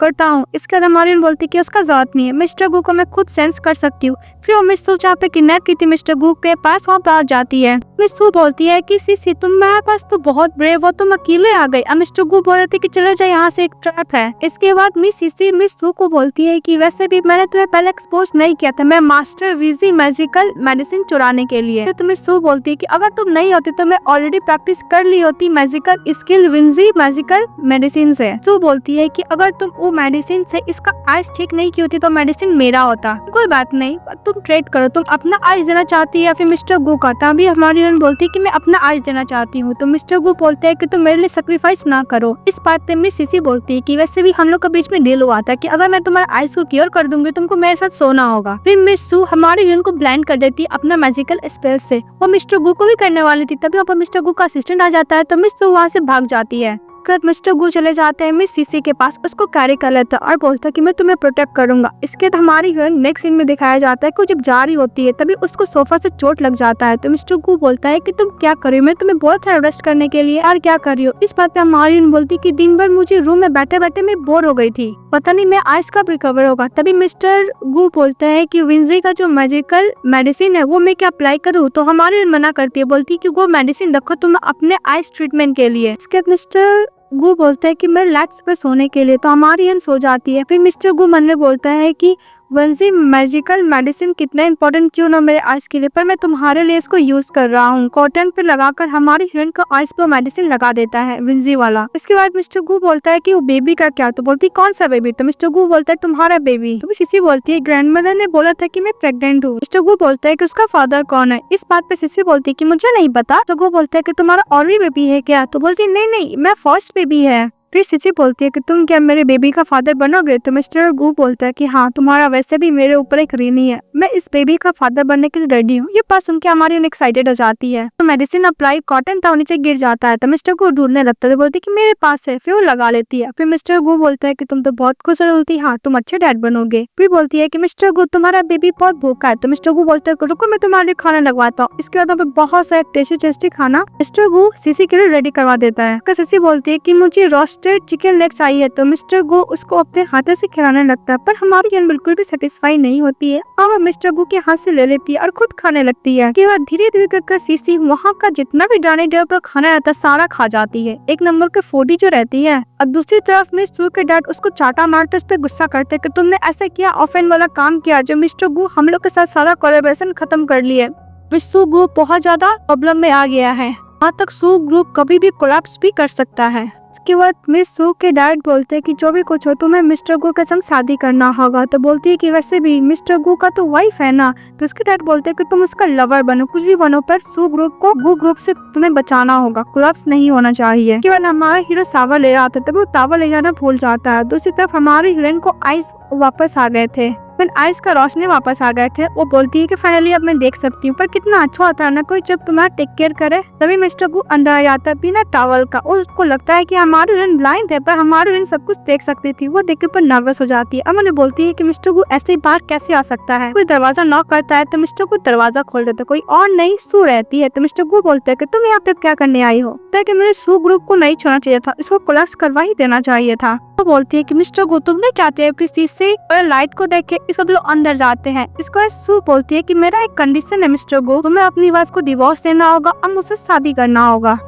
करता हूँ। इसके बाद हमारी बोलती है कि उसका जरूरत नहीं है, मिस्टर गू को मैं खुद सेंस कर सकती हूँ। फिर वो मिस सू जहाँ पे किडनैप की थी मिस्टर गू के पास वहाँ पर जाती है। मिस सू बोलती है कि सीसी तुम मेरे पास तो बहुत ब्रेव हो, तुम अकेले आ गई। मिस्टर गू बोल रहे थे कि चले जाए, यहाँ से एक ट्रैप है। इसके बाद मिस सीसी मिस सू को बोलती है कि वैसे भी मैंने तुम्हें पहले एक्सपोज नहीं किया था, मैं मास्टर विजी मैजिकल मेडिसिन चुराने के लिए। तो मिस सू बोलती है कि अगर तुम नहीं होती तो मैं ऑलरेडी प्रैक्टिस कर ली होती मैजिकल स्किल विजी मैजिकल मेडिसिन से। सू बोलती है कि अगर तुम वो मेडिसिन से इसका आइज ठीक नहीं की होती तो मेडिसिन मेरा होता। कोई बात नहीं, तुम ट्रेड करो, तुम अपना आइज देना चाहती है या फिर मिस्टर गू का। तभी हमारी बोलती है कि मैं अपना आइज देना चाहती हूँ। तो मिस्टर गू बोलते हैं कि तुम मेरे लिए सेक्रीफाइस ना करो। इस बात पे मिस सीसी बोलती है कि वैसे भी हम लोग के बीच में डील हुआ था कि अगर मैं तुम्हारे आइज को क्योर कर दूंगी तुमको मेरे साथ सोना होगा। फिर मिस सू हमारी हीरोइन को ब्लाइंड कर देती है अपना मैजिकल स्पेल से। वो मिस्टर गू को भी करने वाली थी। तभी वहाँ पर मिस्टर गू का असिस्टेंट आ जाता है तो मिस सू वहाँ से भाग जाती है। इसके बाद मिस्टर गू चले जाते हैं मिस सीसी के पास, उसको कैरी कर लेता है और बोलता है कि मैं तुम्हें प्रोटेक्ट करूंगा। इसके बाद हमारी हीरोइन नेक्स्ट सीन में दिखाया जाता है कि जब जा रही होती है तभी उसको सोफा से चोट लग जाता है। तो मिस्टर गू बोलता है कि तुम क्या कर रही हो, मैं तुम्हें बहुत था रेस्ट करने के लिए और क्या कर रही हो। इस बात पे हमारी हीरोइन बोलती है कि दिन भर मुझे रूम में बैठे बैठे मैं बोर हो गई थी, पता नहीं मैं आइस कब रिकवर होगा। तभी मिस्टर गू बोलता है कि विंजी का जो मैजिकल मेडिसिन है वो मैं क्या अप्लाई करूँ। तो हमारी मना करती है, बोलती है कि वो मेडिसिन रखो तुम अपने आइस ट्रीटमेंट के लिए। इसके बाद मिस्टर गू बोलता है कि मैं लैट्स पे सोने के लिए। तो हमारी हीरोइन सो जाती है। फिर मिस्टर गू मन में बोलता है कि विंजी मैजिकल मेडिसिन कितना इंपॉर्टेंट क्यों ना मेरे आइस के लिए, पर मैं तुम्हारे लिए इसको यूज कर रहा हूँ। कॉटन पे लगाकर हमारी हीरोइन को आइस पे मेडिसिन लगा देता है विंजी वाला। इसके बाद मिस्टर गू बोलता है कि वो बेबी का क्या। तो बोलती कौन सा बेबी। तो मिस्टर गू बोलता है तुम्हारा बेबी। तो सिसी बोलती है ग्रैंडमदर ने बोला था कि मैं प्रेग्नेंट हूँ। मिस्टर गू बोलता है कि उसका फादर कौन है। इस बात पे सिसी बोलती है कि मुझे नहीं पता। तो गू बोलता है कि तुम्हारा और भी बेबी है क्या। तो बोलती है नहीं मैं फर्स्ट बेबी है। फिर सिसी बोलती है कि तुम क्या मेरे बेबी का फादर बनोगे। तो मिस्टर गू बोलता है कि हाँ, तुम्हारा वैसे भी मेरे ऊपर एक ऋणी है, मैं इस बेबी का फादर बनने के लिए रेडी हूँ। ये बात सुन के हमारी एक्साइटेड हो जाती है। तो मेडिसिन अप्लाई कॉटन था नीचे गिर जाता है। तो मिस्टर गू ढूंढने लगता है, बोलती है कि मेरे पास है। फिर वो लगा लेती है। फिर मिस्टर गू बोलता है कि तुम तो बहुत खुश हो। बोलती है हाँ, तुम अच्छे डैड बनोगे। फिर बोलती है कि मिस्टर गू तुम्हारा बेबी बहुत भूखा है। तो मिस्टर गू बोलता है रुको मैं तुम्हारे लिए खाना लगवाता हूँ। इसके बाद बहुत सारा टेस्टी खाना मिस्टर गू सीसी के लिए रेडी करवा देता है। सीसी बोलती है कि मुझे रोस्टेड चिकन लेग चाहिए। तो मिस्टर गू उसको अपने हाथों से खिलाने लगता है, पर हमारी हीरोइन बिल्कुल भी सेटिस्फाई नहीं होती है और वो मिस्टर गू के हाथ से ले लेती है और खुद खाने लगती है। के बाद धीरे धीरे करके सीसी वहाँ का जितना भी डाइनिंग टेबल पर खाना रहता है सारा खा जाती है, एक नंबर के फूडी जो रहती है। और दूसरी तरफ मिस सू के डैड उसको चाटा मारते उस पर गुस्सा करते कि तुमने ऐसा किया ऑफेंड वाला काम किया जो मिस्टर गू हम लोग के साथ सारा कोलैबोरेशन खत्म कर लिए। मिस सू ग्रुप बहुत ज्यादा प्रॉब्लम में आ गया है, यहाँ तक सू ग्रुप कभी भी कोलैप्स भी कर सकता है। इसके बाद मिस सू के डैड बोलते हैं कि जो भी कुछ हो तुम्हें मिस्टर गू के संग शादी करना होगा। तो बोलती है कि वैसे भी मिस्टर गू का तो वाइफ है ना। तो इसके डैड बोलते हैं कि तुम उसका लवर बनो, कुछ भी बनो, पर सू ग्रुप को गू ग्रुप से तुम्हें बचाना होगा, कोलैप्स नहीं होना चाहिए। इसके बाद हमारा हीरो सावा ले आता है, तब वो तावा ले जाना भूल जाता है। दूसरी तरफ हमारी हीरोइन को आइस वापस आ गए थे, फिर आइस का रोशनी वापस आ गए थे। वो बोलती है कि फाइनली अब मैं देख सकती हूँ, पर कितना अच्छा होता है ना कोई जब तुम्हारा टेक केयर करे। तभी मिस्टर गू अंदर आ जाता है बिना टॉवल का। उसको लगता है कि हमारी हीरोइन ब्लाइंड है, पर हमारी हीरोइन सब कुछ देख सकती थी। वो देख के पर नर्वस हो जाती है। अमन बोलती है कि मिस्टर गू ऐसे ही बाहर कैसे आ सकता है। कोई दरवाजा नॉक करता है तो मिस्टर गू दरवाजा खोल देता है, कोई और नहीं सू रहती है। तो मिस्टर गू बोलते है कि तुम यहाँ पे क्या करने आई हो। ताकि मेरे सू ग्रुप को नहीं छोड़ना चाहिए था, इसको कोलैप्स करवा ही देना चाहिए था। वो बोलती है कि मिस्टर गू तुम नहीं चाहते हो किसी से और लाइट को देख के इसको तो अंदर जाते हैं। इसको सू बोलती है कि मेरा एक कंडीशन है मिस्टर गू, तुम्हें अपनी वाइफ को डिवोर्स देना होगा और मुझसे शादी करना होगा।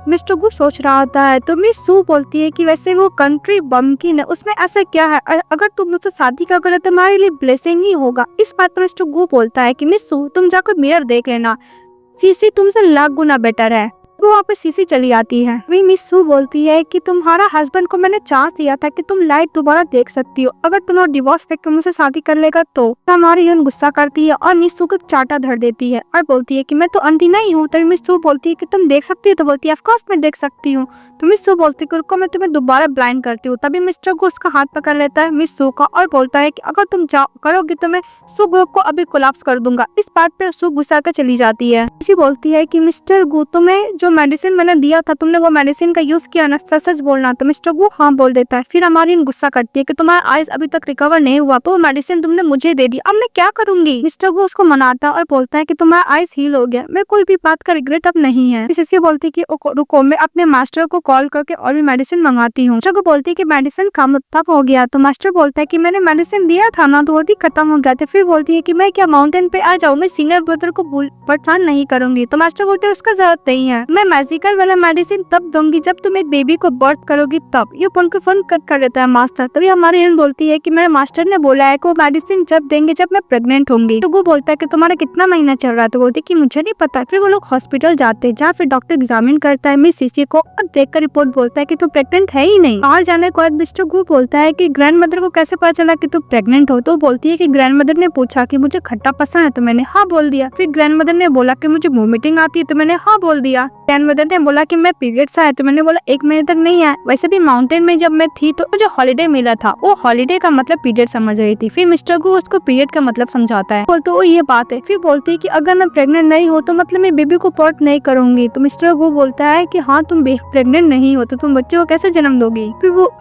मिस्टर गू सोच रहा होता है तो मिस सू बोलती है कि वैसे वो कंट्री बम्किन है, उसमें ऐसा क्या है, अगर तुम मुझसे शादी करोगे तो तुम्हारे लिए ब्लेसिंग ही होगा। इस बात पर मिस्टर गू बोलता है कि मिस सू तुम जाकर मिरर देख लेना, सीसी तुमसे लाख गुना बेटर है। वो वहाँ पे सीसी चली आती है। वही मिस सू बोलती है कि तुम्हारा हस्बैंड को मैंने चांस दिया था कि तुम लाइट दोबारा देख सकती हो, अगर तुम्हारा डिवोर्स देख के मुझसे शादी कर लेगा तो। हमारी हीरोइन गुस्सा करती है और मिस सू को चाटा धर देती है और बोलती है कि मैं तो अंधी नहीं हूँ। तभी मिस सू बोलती है कि तुम देख सकती हो। तो बोलती है ऑफ कोर्स मैं देख सकती हूँ। तो मिस सू बोलती है कि मैं तुम्हें दोबारा ब्लाइंड करती हूँ। तभी मिस्टर को उसका हाथ पकड़ लेता है मिस सू का और बोलता है कि अगर तुम करोगी तो मैं सू ग्रुप को अभी कोलैप्स कर दूंगा। इस बात पे सू गुस्सा कर चली जाती है। इसी बोलती है कि मिस्टर गू तुम्हें जो मेडिसिन मैंने दिया था तुमने वो मेडिसिन का यूज किया ना, सच बोलना। तो मिस्टर गू हाँ बोल देता है। फिर हमारी गुस्सा करती है कि तुम्हारा आइज अभी तक रिकवर नहीं हुआ तो वो मेडिसिन तुमने मुझे दे दी, अब मैं क्या करूंगी। मिस्टर गू उसको मनाता और बोलता है कि तुम्हारा आइज हील हो गया, मैं कोई भी बात का रिग्रेट अब नहीं है। इसी बोलती कि रुको मैं अपने मास्टर को कॉल करके और भी मेडिसिन मंगाती हूँ। मिस्टर को बोलती है कि मेडिसिन कम तब हो गया। तो मास्टर बोलता है कि मैंने मेडिसिन दिया था ना, तो वो खत्म हो गया था। फिर बोलती है कि मैं क्या माउंटेन पे आ जाऊँ, मैं सीनियर ब्रदर को परेशान नहीं करूंगी। तो मास्टर बोलते है उसका जरूरत नहीं है, मैं मैजिकल वाला मेडिसिन तब दूंगी जब तुम एक बेबी को बर्थ करोगी तब। ये फोन कट कर देता है मास्टर। तभी हमारी हीरोइन बोलती है कि मेरे मास्टर ने बोला है कि वो मेडिसिन जब देंगे जब मैं प्रेग्नेंट होंगी। तो वो बोलता है कि तुम्हारा कितना महीना चल रहा है। तो बोलती है कि मुझे नहीं पता। फिर वो लोग हॉस्पिटल जाते हैं जहाँ फिर डॉक्टर एग्जामिन करता है मिस सीसी को और देखकर रिपोर्ट बोलता है कि तुम प्रेग्नेंट है ही नहीं। बाहर जाने के बाद मिस्टर गू बोलता है कि ग्रैंड मदर को कैसे पता चला कि तुम प्रेग्नेंट हो। तो बोलती है कि ग्रैंड मदर ने पूछा कि मुझे खट्टा पसंद है तो मैंने हाँ बोल दिया। फिर ग्रैंड मदर ने बोला कि मुझे वोमिटिंग आती है तो मैंने हाँ बोल दिया। टेन मदर ने बोला कि मैं पीरियड्स आया, तो मैंने बोला 1 महीने तक नहीं आया। वैसे भी माउंटेन में जब मैं थी तो मुझे हॉलीडे मिला था, वो हॉलीडे का मतलब पीरियड समझ रही थी। फिर मिस्टर गु उसको पीरियड का मतलब समझाता है, बोलते वो ये बात है। फिर बोलती है कि अगर मैं प्रेग्नेंट नहीं हो तो मतलब मैं बेबी को पोर्ट नहीं करूंगी। तो मिस्टर गु बोलता है कि हाँ तुम प्रेग्नेंट नहीं हो तो तुम बच्चे को कैसे जन्म दोगी।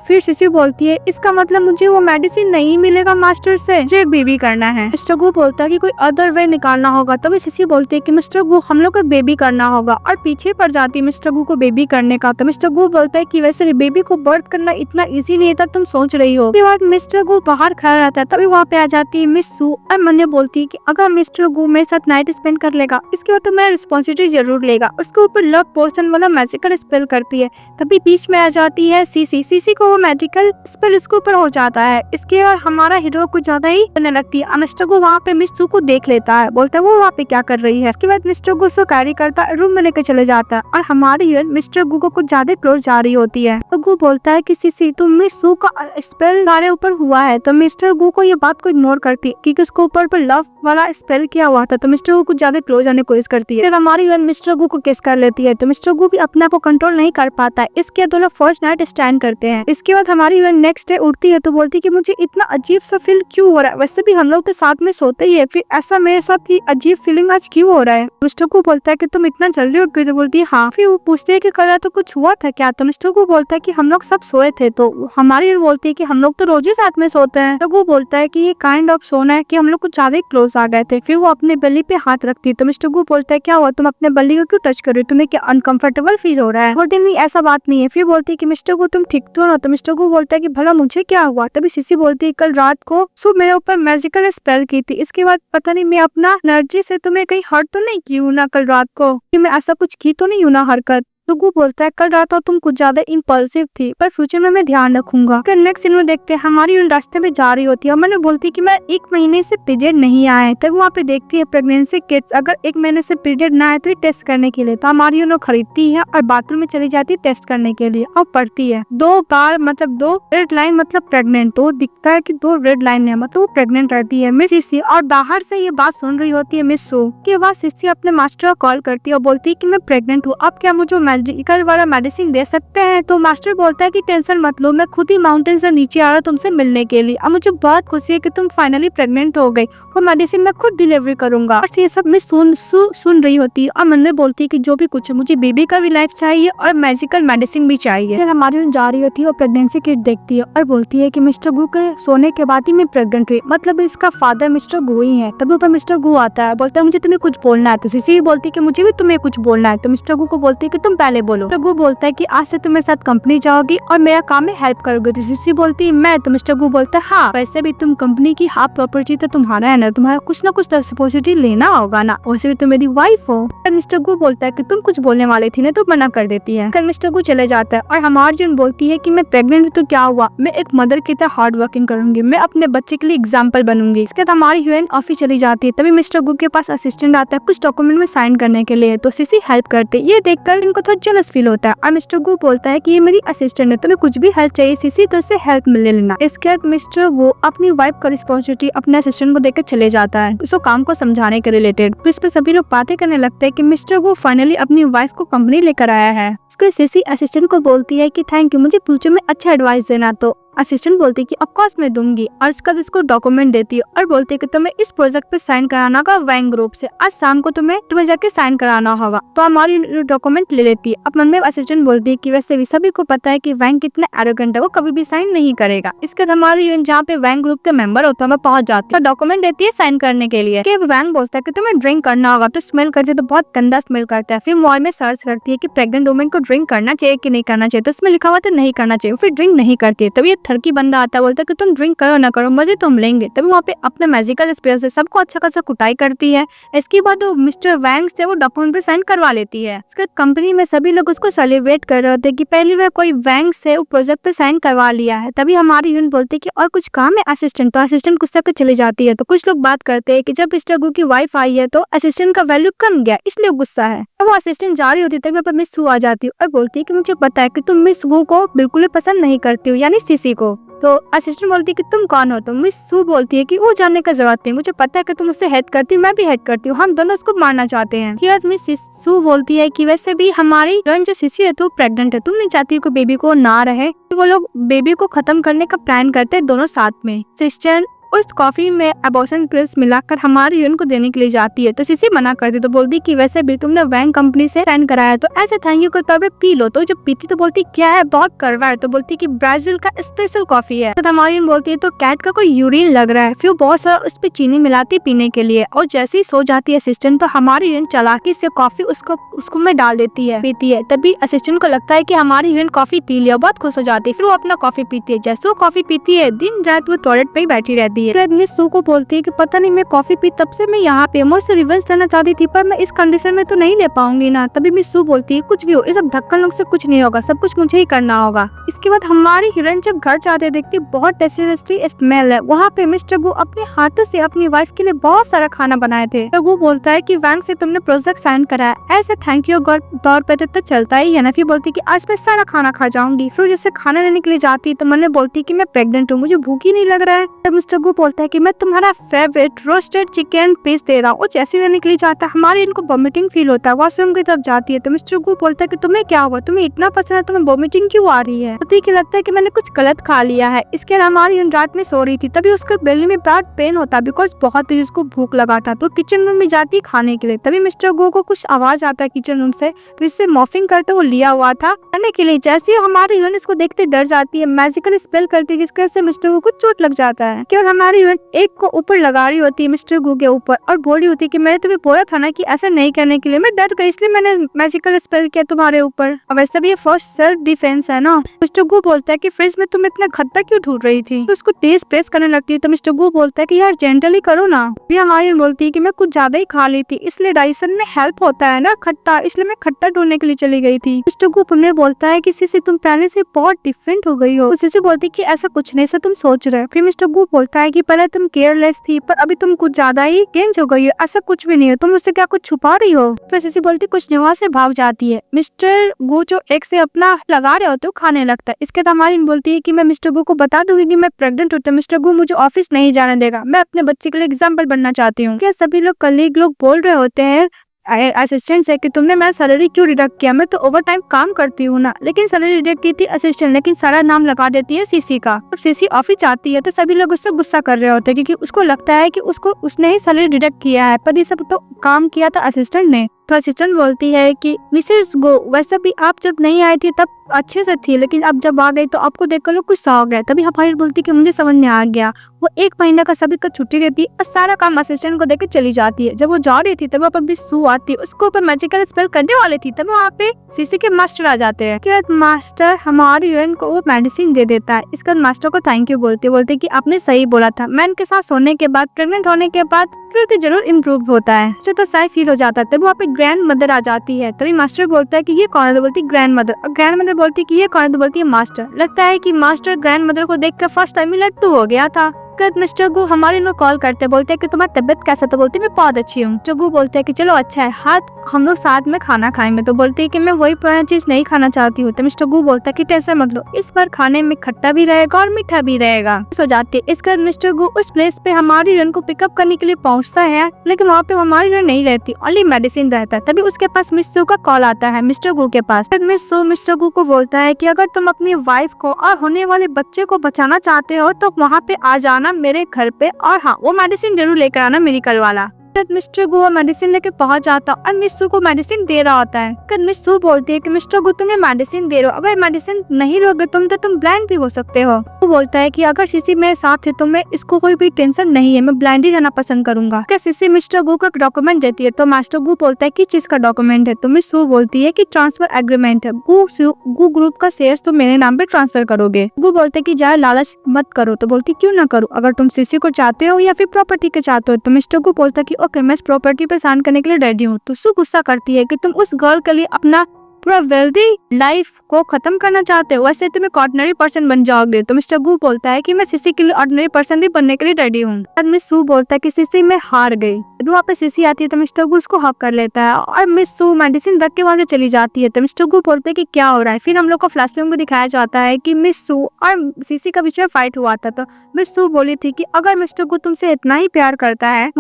फिर सिसी बोलती है इसका मतलब मुझे वो मेडिसिन नहीं मिलेगा मास्टर से, मुझे बेबी करना है। मिस्टर गु बोलता है कि कोई अदर वे निकालना होगा। तभी सिसी बोलती है कि मिस्टर गु हम लोग को बेबी करना होगा, और पीछे पड़ जाती है मिस्टर गु को बेबी करने का। तो मिस्टर गु बोलता है कि वैसे बेबी को बर्थ करना इतना इजी नहीं था तुम सोच रही हो। उसके बाद मिस्टर गु बाहर खड़ा रहता है, तभी वहाँ पे आ जाती है मिस सू और मन्ने बोलती है कि अगर मिस्टर गु मेरे साथ नाइट स्पेंड कर लेगा इसके बाद तो मैं रिस्पॉन्सिबिलिटी जरूर लेगा। उसके ऊपर लव पोर्शन वाला मैजिकल स्पेल करती है। तभी बीच में आ जाती है सीसी को वो मेडिकल स्पेल इसके ऊपर हो जाता है। इसके बाद हमारा हीरो कुछ ज्यादा ही करने लगती है। मिस्टर गु वहाँ पे मिस सू को देख लेता है, बोलता है वो वहाँ पे क्या कर रही है। इसके बाद मिस्टर गु उसको कैरी करता है, रूम में लेकर चले जाता है, और हमारी हीरोइन मिस्टर गु को कुछ ज्यादा क्लोज जा रही होती है। तो गु बोलता है कि सीसी तुम मिस सू का स्पेल तुम्हारे ऊपर हुआ है। तो मिस्टर गु को ये बात को इग्नोर करती है क्योंकि उसके ऊपर पर लव वाला स्पेल किया हुआ था। तो मिस्टर गु कुछ ज्यादा क्लोज आने की कोशिश करती है। फिर हमारी हीरोइन मिस्टर गु को किस कर लेती है। तो मिस्टर गु भी अपने आप को कंट्रोल नहीं कर पाता है। इसके बाद दोनों फर्स्ट नाइट स्टैंड करते हैं। इसके बाद हमारी हीरोइन नेक्स्ट डे उठती है तो बोलती है कि मुझे इतना अजीब सा फील क्यों हो रहा है, वैसे भी हम लोग तो साथ में सोते ही है, फिर ऐसा मेरे साथ ही अजीब फीलिंग आज क्यों हो रहा है। मिस्टर गु बोलता है कि तुम इतना जल्दी उठ गई। तो बोलती है हाँ। फिर वो पूछते है कि कल तो कुछ हुआ था क्या। तो मिस्टर गु बोलता है कि हम लोग सब सोए थे। तो हमारी बोलती है कि हम लोग तो रोज ही साथ में सोते हैं। तो वो बोलता है कि ये काइंड ऑफ सोना है कि हम लोग कुछ ज्यादा ही क्लोज आ गए थे। फिर वो अपने बल्ली पे हाथ रखती है। तो मिस्टर गु बोलता है क्या हुआ, तुम अपने बल्ली को क्यों टच कर रहे हो, तुम्हें क्या अनकंफर्टेबल फील हो रहा है। बोलते नहीं ऐसा बात नहीं है। फिर बोलती है कि मिस्टर गु तुम ठीक तो ना। तो मिस्टर गु बोलता है कि भला मुझे क्या हुआ। तभी सीसी बोलती है कल रात को सुबह मेरे ऊपर मैजिकल स्पेल की थी, इसके बाद पता नहीं मैं अपना एनर्जी से तुम्हें कहीं हर्ट तो नहीं की हूँ ना कल रात को, कि मैं ऐसा कुछ की तो नहीं हूँ ना हरकत। तो गु बोलता है कल रात तुम कुछ ज्यादा इम्पल्सिव थी, पर फ्यूचर में मैं ध्यान रखूंगा। नेक्स्ट सीन में देखते हैं हमारी रास्ते में जा रही होती है, मैंने बोलती कि मैं 1 महीने से पीरियड नहीं आया है। तब वहाँ पे देखती है प्रेगनेंसी किट्स, अगर 1 महीने से पीरियड ना आए तो टेस्ट करने के लिए। तो हमारी उन्हें खरीदती है और बाथरूम में चली जाती है टेस्ट करने के लिए, और पढ़ती है 2 बार मतलब 2 रेड लाइन मतलब प्रेग्नेंट। तो दिखता है कि 2 रेड लाइन है मतलब वो प्रेग्नेंट रहती है मिस सीसी। और बाहर से ये बात सुन रही होती है मिस सू। के बाद सीसी अपने मास्टर को कॉल करती है और बोलती है कि मैं प्रेग्नेंट हूँ, अब क्या मुझे मेडिकल वाला मेडिसिन दे सकते हैं। तो मास्टर बोलता है कि टेंशन मत लो, मैं खुद ही माउंटेन से नीचे आ रहा तुमसे मिलने के लिए। अब मुझे बहुत खुशी है कि तुम फाइनली प्रेग्नेंट हो गई, और मेडिसिन मैं खुद डिलीवरी करूंगा। और ये सब मैं सुन रही होती है, और मन बोलती है कि जो भी कुछ है मुझे बेबी का भी लाइफ चाहिए और मैजिकल मेडिसिन भी चाहिए। फिर हमारी जा रही होती है और प्रेगनेंसी किट देखती है और बोलती है कि मिस्टर गु के सोने के बाद ही मैं प्रेग्नेंट हुई, मतलब इसका फादर मिस्टर गु ही है। तभी ऊपर मिस्टर गु आता है, बोलता है मुझे तुम्हें कुछ बोलना है। तो सीसी बोलती है कि मुझे भी तुम्हें कुछ बोलना है। तो मिस्टर गु को बोलती है कि तुम पहले बोलो। गु बोलता है कि आज से तुम मेरे साथ कंपनी जाओगी और मेरा काम में हेल्प करोगे। तो सीसी बोलती है मैं। तो मिस्टर गु बोलता है हाँ, वैसे भी तुम कंपनी की हाफ प्रॉपर्टी तो तुम्हारा है ना, तुम्हारा कुछ ना कुछ रिस्पॉन्सिबिलिटी लेना होगा ना, वैसे भी तुम मेरी वाइफ हो। मिस्टर गु बोलता है कि तुम कुछ बोलने वाले थी ना, तो मना कर देती है। फिर मिस्टर गु चले जाता है और हमारी जन बोलती है कि मैं प्रेग्नेंट हूँ तो क्या हुआ, मैं एक मदर की तरह हार्ड वर्किंग करूंगी, मैं अपने बच्चे के लिए एग्जाम्पल बनूंगी। इसके बाद हमारी हीरोइन ऑफिस चली जाती है। तभी मिस्टर गु के पास असिस्टेंट आता है कुछ डॉक्यूमेंट में साइन करने के लिए। तो सीसी हेल्प करते, ये देखकर इनको थोड़ा जेलस फील होता है, और मिस्टर गु बोलता है कि ये मेरी असिस्टेंट है, तुम्हें कुछ भी हेल्प चाहिए सीसी तो इससे हेल्प मिल लेना। इसके बाद मिस्टर गु अपनी वाइफ का रिस्पॉन्सिबिलिटी अपने असिस्टेंट को देकर चले जाता है, उसको काम को समझाने के रिलेटेड। इस पे सभी लोग बातें करने लगते हैं कि मिस्टर गु फाइनली अपनी वाइफ को कंपनी लेकर आया है। उसके सीसी असिस्टेंट को बोलती है कि थैंक यू, मुझे फ्यूचर में अच्छा एडवाइस देना। तो असिस्टेंट बोलती है कि ऑफ कोर्स मैं दूंगी, और उसका इसको डॉक्यूमेंट देती है और बोलती है कि तुम्हें इस प्रोजेक्ट पे साइन कराना होगा वैंग ग्रुप से, आज शाम को तुम्हें जाके साइन कराना होगा। तो हमारी डॉक्यूमेंट ले लेती है। अब मन में असिस्टेंट बोलती है कि वैसे भी सभी को पता है कि वैंग कितना एरोगेंट है, वो कभी भी साइन नहीं करेगा। इसके बाद हमारी जहाँ पे वैंग ग्रुप के मेंबर होता है, मैं पहुंच जाती है, डॉक्यूमेंट देती है साइन करने के लिए। वैंग बोलता है कि तुम्हें ड्रिंक करना होगा, तो स्मेल करती है तो बहुत गंदा स्मेल करता है। फिर मॉल में सर्च करती है कि प्रेग्नेंट वुमेन को ड्रिंक करना चाहिए कि नहीं करना चाहिए, तो उसमें लिखा हुआ तो नहीं करना चाहिए, फिर ड्रिंक नहीं करती है। तभी थर्की बंदा आता है, बोलता है कि तुम ड्रिंक करो ना करो, मजे तुम लेंगे। तभी वहाँ पे अपने मैजिकल स्पेल से सबको अच्छा खासा कुटाई करती है। इसके बाद वो मिस्टर वैंग से वो डॉक्यूमेंट पे साइन करवा लेती है। इसके कंपनी में सभी लोग उसको सेलिब्रेट कर रहे होते कि पहली बार कोई वैंग से वो प्रोजेक्ट पे साइन करवा लिया है। तभी हमारी यूनिट बोलती है कि और कुछ काम है असिस्टेंट। तो असिस्टेंट गुस्सा कर चली जाती है। तो कुछ लोग बात करते हैं कि जब मिस्टर गु की वाइफ आई है तो असिस्टेंट का वैल्यू कम गया, इसलिए गुस्सा है। अब वो असिस्टेंट जा रही होती तभी मिस सू आ जाती है और बोलती है कि मुझे पता है कि तुम मिस गु को बिल्कुल पसंद नहीं करती हो, यानी सीसी को। तो असिस्टेंट बोलती है कि तुम कौन हो? तो मिस सू बोलती है कि वो जानने का जरूरत नहीं, मुझे पता है कि तुम उससे हेड करती, मैं भी हेड करती हूँ, हम दोनों उसको मारना चाहते हैं। फिर मिस सू बोलती है कि वैसे भी हमारी रन जो सिसी है तो प्रेग्नेंट है, तुम नहीं चाहती हो कि बेबी को ना रहे। वो लोग बेबी को खत्म करने का प्लान करते हैं दोनों साथ में। सिस्टर उस कॉफी में एबॉर्शन पिल्स मिलाकर हमारी यून को देने के लिए जाती है, तो सिसी मना करती, तो बोलती कि वैसे भी तुमने वैंग कंपनी से साइन कराया तो ऐसे थैंक यू के तौर पे पी लो। तो जब पीती तो बोलती क्या है, बहुत कड़वा है, तो बोलती कि ब्राजील का स्पेशल कॉफी है। तो हमारी यून बोलती है तो कैट का कोई यूरिन लग रहा है। फिर बहुत सारा उस पे चीनी मिलाती पीने के लिए, और जैसे ही सो जाती है असिस्टेंट तो हमारी यून चालाकी से कॉफी उसको में डाल देती है, पीती है। तभी असिस्टेंट को लगता है कि हमारी यून कॉफी पी लिया, बहुत खुश हो जाती है। फिर वो अपना कॉफी पीती है। जैसे वो कॉफी पीती है दिन रात वो टॉयलेट पे ही बैठी रहती है। मिस सू को बोलती है कि पता नहीं मैं कॉफी पी तब से मैं यहाँ पे मुझसे रिवेंज लेना चाहती थी, पर मैं इस कंडीशन में तो नहीं ले पाऊंगी ना। तभी मिस सू बोलती है कुछ भी हो, इस सब ढक्कन लोग से कुछ नहीं होगा, सब कुछ मुझे ही करना होगा। इसके बाद हमारी हीरोइन जब घर जाते देखती बहुत टेस्टी स्मेल है। वहाँ पे मिस्टर गू अपने हाथों से अपनी वाइफ के लिए बहुत सारा खाना बनाए थे। तो वो बोलता है कि वैंग से तुमने प्रोजेक्ट साइन कराया, ऐसे थैंक यू तौर पे तो चलता ही है ना। फिर बोलती कि आज मैं सारा खाना खा जाऊंगी। फिर जैसे खाना लेने के लिए जाती तो मैंने बोलती कि मैं प्रेग्नेंट हूँ, मुझे भूख ही नहीं लग रहा है। तब मिस्टर गू बोलता है कि मैं तुम्हारा फेवरेट रोस्टेड चिकन पीस दे रहा हूँ। जैसे लेने के लिए जाता है हमारी इनको वॉमिटिंग फील होता है, वॉशरूम की तरफ जाती है। तो मिस्टर गू बोलता है कि तुम्हें क्या हुआ, तुम्हें इतना पसंद है, तुम्हें वॉमिटिंग क्यों आ रही है? तो लगता है कि मैंने कुछ गलत खा लिया है। इसके अलावा हमारी रात में सो रही थी, तभी उसके बेली में बहुत पेन होता बिकॉज बहुत तेज उसको भूख लगा था। तो किचन रूम में जाती खाने के लिए, तभी मिस्टर गो को कुछ आवाज आता है किचन रूम से, तो इससे मॉफिंग करते वो लिया हुआ था खाने के लिए। जैसे ही हमारी यून इसको देखते डर जाती है, मैजिकल स्पेल करती है जिसकी वजह से मिस्टर गो को चोट लग जाता है। और हमारी यून एक को ऊपर लगा रही होती है मिस्टर गो के ऊपर और बोल रही होती है कि मैंने तुम्हें बोला था ना कि ऐसा नहीं करने के लिए, मैं डर गई इसलिए मैंने मैजिकल स्पेल किया तुम्हारे ऊपर। और वैसे भी ये फर्स्ट सेल्फ डिफेंस है ना। मिस्टर गो बोलता है कि फ्रिज में तुम इतना खट्टा क्यों ढूंढ रही थी? तो उसको तेज प्रेस करने लगती है। तो मिस्टर गो बोलता है कि यार जेंटली करो ना। भी हमारी बोलती है कि मैं कुछ ज्यादा ही खा ली थी, इसलिए डाइजेशन में हेल्प होता है ना खट्टा, इसलिए मैं खट्टा ढूंढने के लिए चली गई थी। मिस्टर गो पुनः बोलता है कि सिसी तुम पहले से बहुत डिफरेंट हो गई हो। सिसी बोलती है कि ऐसा कुछ नहीं, ऐसा तुम सोच रहे हो। फिर मिस्टर गो बोलता है कि पहले तुम केयरलेस थी पर अभी तुम कुछ ज्यादा ही चेंज हो गई हो, ऐसा कुछ भी नहीं है, तुम उससे क्या कुछ छुपा रही हो? फिर सिसी बोलती कुछ नहीं, वहाँ से भाग जाती है। मिस्टर गो जो एक से अपना लगा रहे होते खाने लगता है। इसके बाद हमारी बोलती है कि मैं मिस्टर गो को बता दूंगी कि मैं प्रेग्नेंट हूँ, तो मिस्टर गो मुझे ऑफिस नहीं जाने देगा, मैं अपने बच्चे के लिए एग्जाम्पल बनना चाहती हूँ। क्या सभी लोग कलीग लोग बोल रहे होते हैं असिस्टेंट से कि तुमने मेरा सैलरी क्यों डिडक्ट किया, मैं तो ओवर टाइम काम करती हूँ ना। लेकिन सैलरी डिडक्ट की थी असिस्टेंट, लेकिन सारा नाम लगा देती है सीसी का। जब सीसी ऑफिस आती है तो सभी लोग उससे गुस्सा कर रहे होते हैं क्योंकि उसको लगता है कि उसने ही सैलरी डिडक्ट किया है, पर ये सब तो काम किया था असिस्टेंट ने। तो असिस्टेंट बोलती है कि मिसेस गो वैसे भी आप जब नहीं आई थी तब अच्छे से थी, लेकिन अब जब आ गई तो आपको देखकर लोग कुछ सा हो गया। तभी हमारी बोलती कि मुझे समझ में आ गया। वो 1 महीना का सभी का छुट्टी रहती है और सारा काम असिस्टेंट को देकर चली जाती है। जब वो जा रही थी तब अपनी सू आती है, उसको ऊपर मैजिकल स्पेल करने वाले थी, तब वहाँ पे सीसी के मास्टर आ जाते हैं। कि मास्टर हमारी यूएन को वो मेडिसिन दे देता है। इसके बाद मास्टर को थैंक यू बोलते कि आपने सही बोला था, मैं इनके साथ सोने के बाद प्रेग्नेंट होने के बाद फिर जरूर इम्प्रूव होता है। तो सही फील हो जाता है। तब वहाँ पे ग्रैंड मदर आ जाती है। तभी मास्टर बोलता है कि ये कौन है, तो बोलती ग्रैंड मदर। और ग्रैंड मदर बोलती है कि ये कौन है, तो बोलती है मास्टर। लगता है कि मास्टर ग्रैंड मदर को देख कर फर्स्ट टाइम ही लट्टू हो गया था। मिस्टर गू हमारे लोग कॉल करते बोलते हैं कि तुम्हारी तबियत कैसा, तो बोलती मैं बहुत अच्छी हूँ। चगू बोलते हैं कि चलो अच्छा है, हाथ हम लोग साथ में खाना खाएंगे। तो बोलती है कि मैं वही पुरानी चीज नहीं खाना चाहती हूँ। तो मिस्टर गू बोलता है कि टेंशन मत लो, इस बार खाने में खट्टा भी रहेगा और मीठा भी रहेगा। सो जाते इसके बाद मिस्टर गू उस प्लेस पे हमारी रन को पिकअप करने के लिए पहुँचता है, लेकिन वहाँ पे हमारी रन नहीं रहती, ओनली मेडिसिन रहता है। तभी उसके पास मिस सू का कॉल आता है मिस्टर गू के पास। मिस सू मिस्टर गू को बोलता है कि अगर तुम अपनी वाइफ को और होने वाले बच्चे को बचाना चाहते हो तो वहाँ पे आ जाना मेरे घर पे, और हाँ वो मेडिसिन जरूर लेकर आना मेडिकल वाला। मिस्टर गो मेडिसिन लेके पहुंच जाता और मिस सू को मेडिसिन दे रहा होता है। मिस सू बोलती है कि मिस्टर गो तुम्हें मेडिसिन दे रहे हो, अगर मेडिसिन नहीं लोगे तुम तो तुम ब्लाइंड भी हो सकते हो। वो बोलता है कि अगर सिसी मेरे साथ है तो मैं इसको कोई भी टेंशन नहीं है, मैं ब्लाइंड ही रहना पसंद करूंगा। क्या सिसी मिस्टर गो का डॉक्यूमेंट देती है। तो मास्टर गो बोलता है किस चीज का डॉक्यूमेंट है। तो मिस सू बोलती है कि ट्रांसफर एग्रीमेंट है, गो ग्रुप का शेयर्स तो मेरे नाम पे ट्रांसफर करोगे। गो बोलते है कि ज्यादा लालच मत करो। तो बोलती क्यों ना करो, अगर तुम सिसी को चाहते हो या फिर प्रॉपर्टी के चाहते हो। तो मिस्टर गो बोलता है कि ओके मैं प्रॉपर्टी पे साइन करने के लिए रेडी हूँ। तो सू गुस्सा करती है कि तुम उस गर्ल के लिए अपना पूरा वेल्दी लाइफ को खत्म करना चाहते हो, वैसे तुम एक ऑर्डिनरी पर्सन बन जाओगे। तो मिस्टर गू बोलता है कि मैं सिसी के लिए ऑर्डिनरी पर्सन भी बनने के लिए रेडी हूँ। मिस सू बोलता है कि सिसी मैं हार गई। वहाँ पे सीसी आती है तो मिस्टर गू उसको हक कर लेता है और मिस सू मेडिसिन रख के वहाँ से चली जाती है। तो मिस्टर गू बोलते हैं कि क्या हो रहा है। फिर हम लोग को फ्लैशबैक में दिखाया जाता है कि मिस सू और सीसी का बीच में फाइट हुआ था। तो मिस सू बोली थी कि अगर मिस्टर गू तुमसे इतना ही प्यार करता है,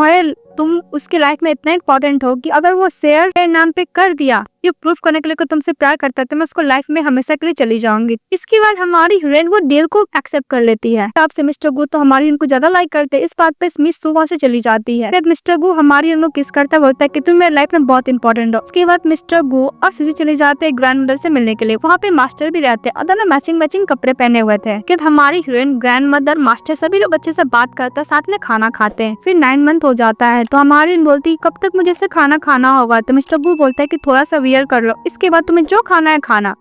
तुम उसकी लाइफ में इतना इम्पोर्टेंट हो कि अगर वो शेयर के नाम पे कर दिया ये प्रूफ करने के लिए कि तुमसे प्यार करता है तो मैं उसको लाइफ में हमेशा के लिए चली जाऊंगी। इसके बाद हमारी हीरोइन वो डील को एक्सेप्ट कर लेती है। तब से मिस्टर गू तो हमारी उनको ज्यादा लाइक करते हैं। इस बात पे मिस सू वहाँ से चली जाती है। फिर मिस्टर गू हमारी उनको किस करता बोलता है कि तुम मेरे लाइफ में बहुत इंपॉर्टेंट हो। उसके बाद मिस्टर गू और सीसी चले जाते हैं ग्रैंड मदर से मिलने के लिए। वहाँ पे मास्टर भी रहते हैं और दोनों मैचिंग कपड़े पहने हुए थे। फिर हमारी हीरोइन, ग्रैंड मदर, मास्टर सभी लोग बच्चे से बात करते हैं, साथ में खाना खाते हैं। फिर 9 मंथ हो जाता है तो हमारी बोलती कब तक मुझे से खाना खाना होगा। तो मिस्टर गू बोलता है कि थोड़ा सा वियर कर लो, इसके बाद तुम्हें जो खाना है खाना।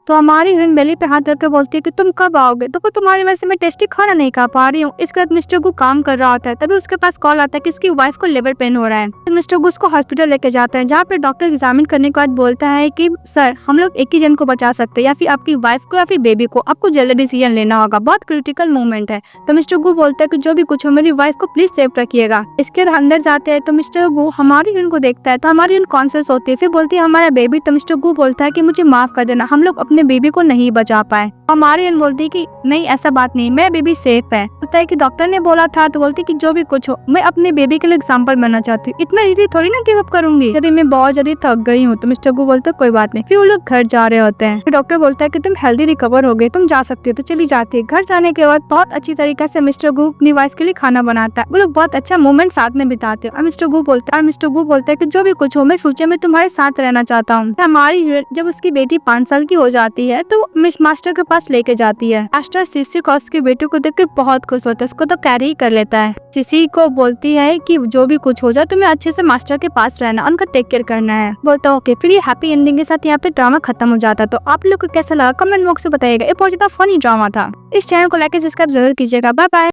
तो हमारी हीरोइन बेली पे हाथ रख के बोलती है कि तुम कब आओगे। तो तुम्हारी वजह से मैं टेस्टी खाना नहीं खा पा रही हूँ। इसके बाद मिस्टर गू काम कर रहा होता है, तभी उसके पास कॉल आता है कि उसकी वाइफ को लेबर पेन हो रहा है। तो मिस्टर गू उसको हॉस्पिटल लेके जाता है, जहाँ पे डॉक्टर एग्जामिन करने के बाद बोलता है कि सर हम लोग एक ही जन को बचा सकते हैं, या फिर आपकी वाइफ को या फिर बेबी को। आपको जल्दी डिसीजन लेना होगा, बहुत क्रिटिकल मोमेंट है। तो मिस्टर गू बोलता है कि जो भी कुछ हो मेरी वाइफ को प्लीज सेव रखिएगा। इसके अंदर जाते हैं तो मिस्टर गू हमारी हीरोइन को देखता है तो हमारी हीरोइन कॉन्शियस होती है। फिर बोलती है हमारा बेबी। तो मिस्टर गू बोलता है कि मुझे माफ कर देना, हम लोग अपने बेबी को नहीं बचा पाए। हमारी हीरोइन बोलती है कि नहीं ऐसा बात नहीं, मेरा बेबी सेफ है। बोलता है कि डॉक्टर ने बोला था। तो बोलती है कि जो भी कुछ हो मैं अपने बेबी के लिए एग्जाम्पल बनना चाहती हूँ, इतना इजी थोड़ी ना गिव अप करूंगी, यदि मैं बहुत जल्दी थक गई हूँ। तो मिस्टर गू बोलता है कोई बात नहीं। फिर वो लोग घर जा रहे होते हैं। फिर डॉक्टर बोलता है कि तुम हेल्दी रिकवर हो गए, तुम जा सकती हो। तो चली जाती है। घर जाने के बाद बहुत अच्छी तरीके से मिस्टर गू अपनी वाइफ के लिए खाना बनाता है। वो लोग बहुत अच्छा मोमेंट साथ में बिताते हैं। और मिस्टर गू बोलता है कि जो भी कुछ हो मैं फ्यूचर में तुम्हारे साथ रहना चाहता हूँ। हमारी हीरोइन जब उसकी बेटी 5 साल की हो जाती है तो मिस मास्टर के पास लेके जाती है। मास्टर सीसी को उसकी बेटी को देखकर बहुत खुश होता है, उसको तो कैरी ही कर लेता है। सीसी को बोलती है कि जो भी कुछ हो जाए तुम्हें अच्छे से मास्टर के पास रहना, उनका टेक केयर करना है। बोलता ओके। फिर ये हैप्पी एंडिंग के साथ यहाँ पे ड्रामा खत्म हो जाता है। तो आप लोग को कैसा लगा कमेंट बॉक्स में बताइएगा। ये बहुत ज्यादा फनी ड्रामा था। इस चैनल को लाइक सब्सक्राइब जरूर कीजिएगा। Bye bye.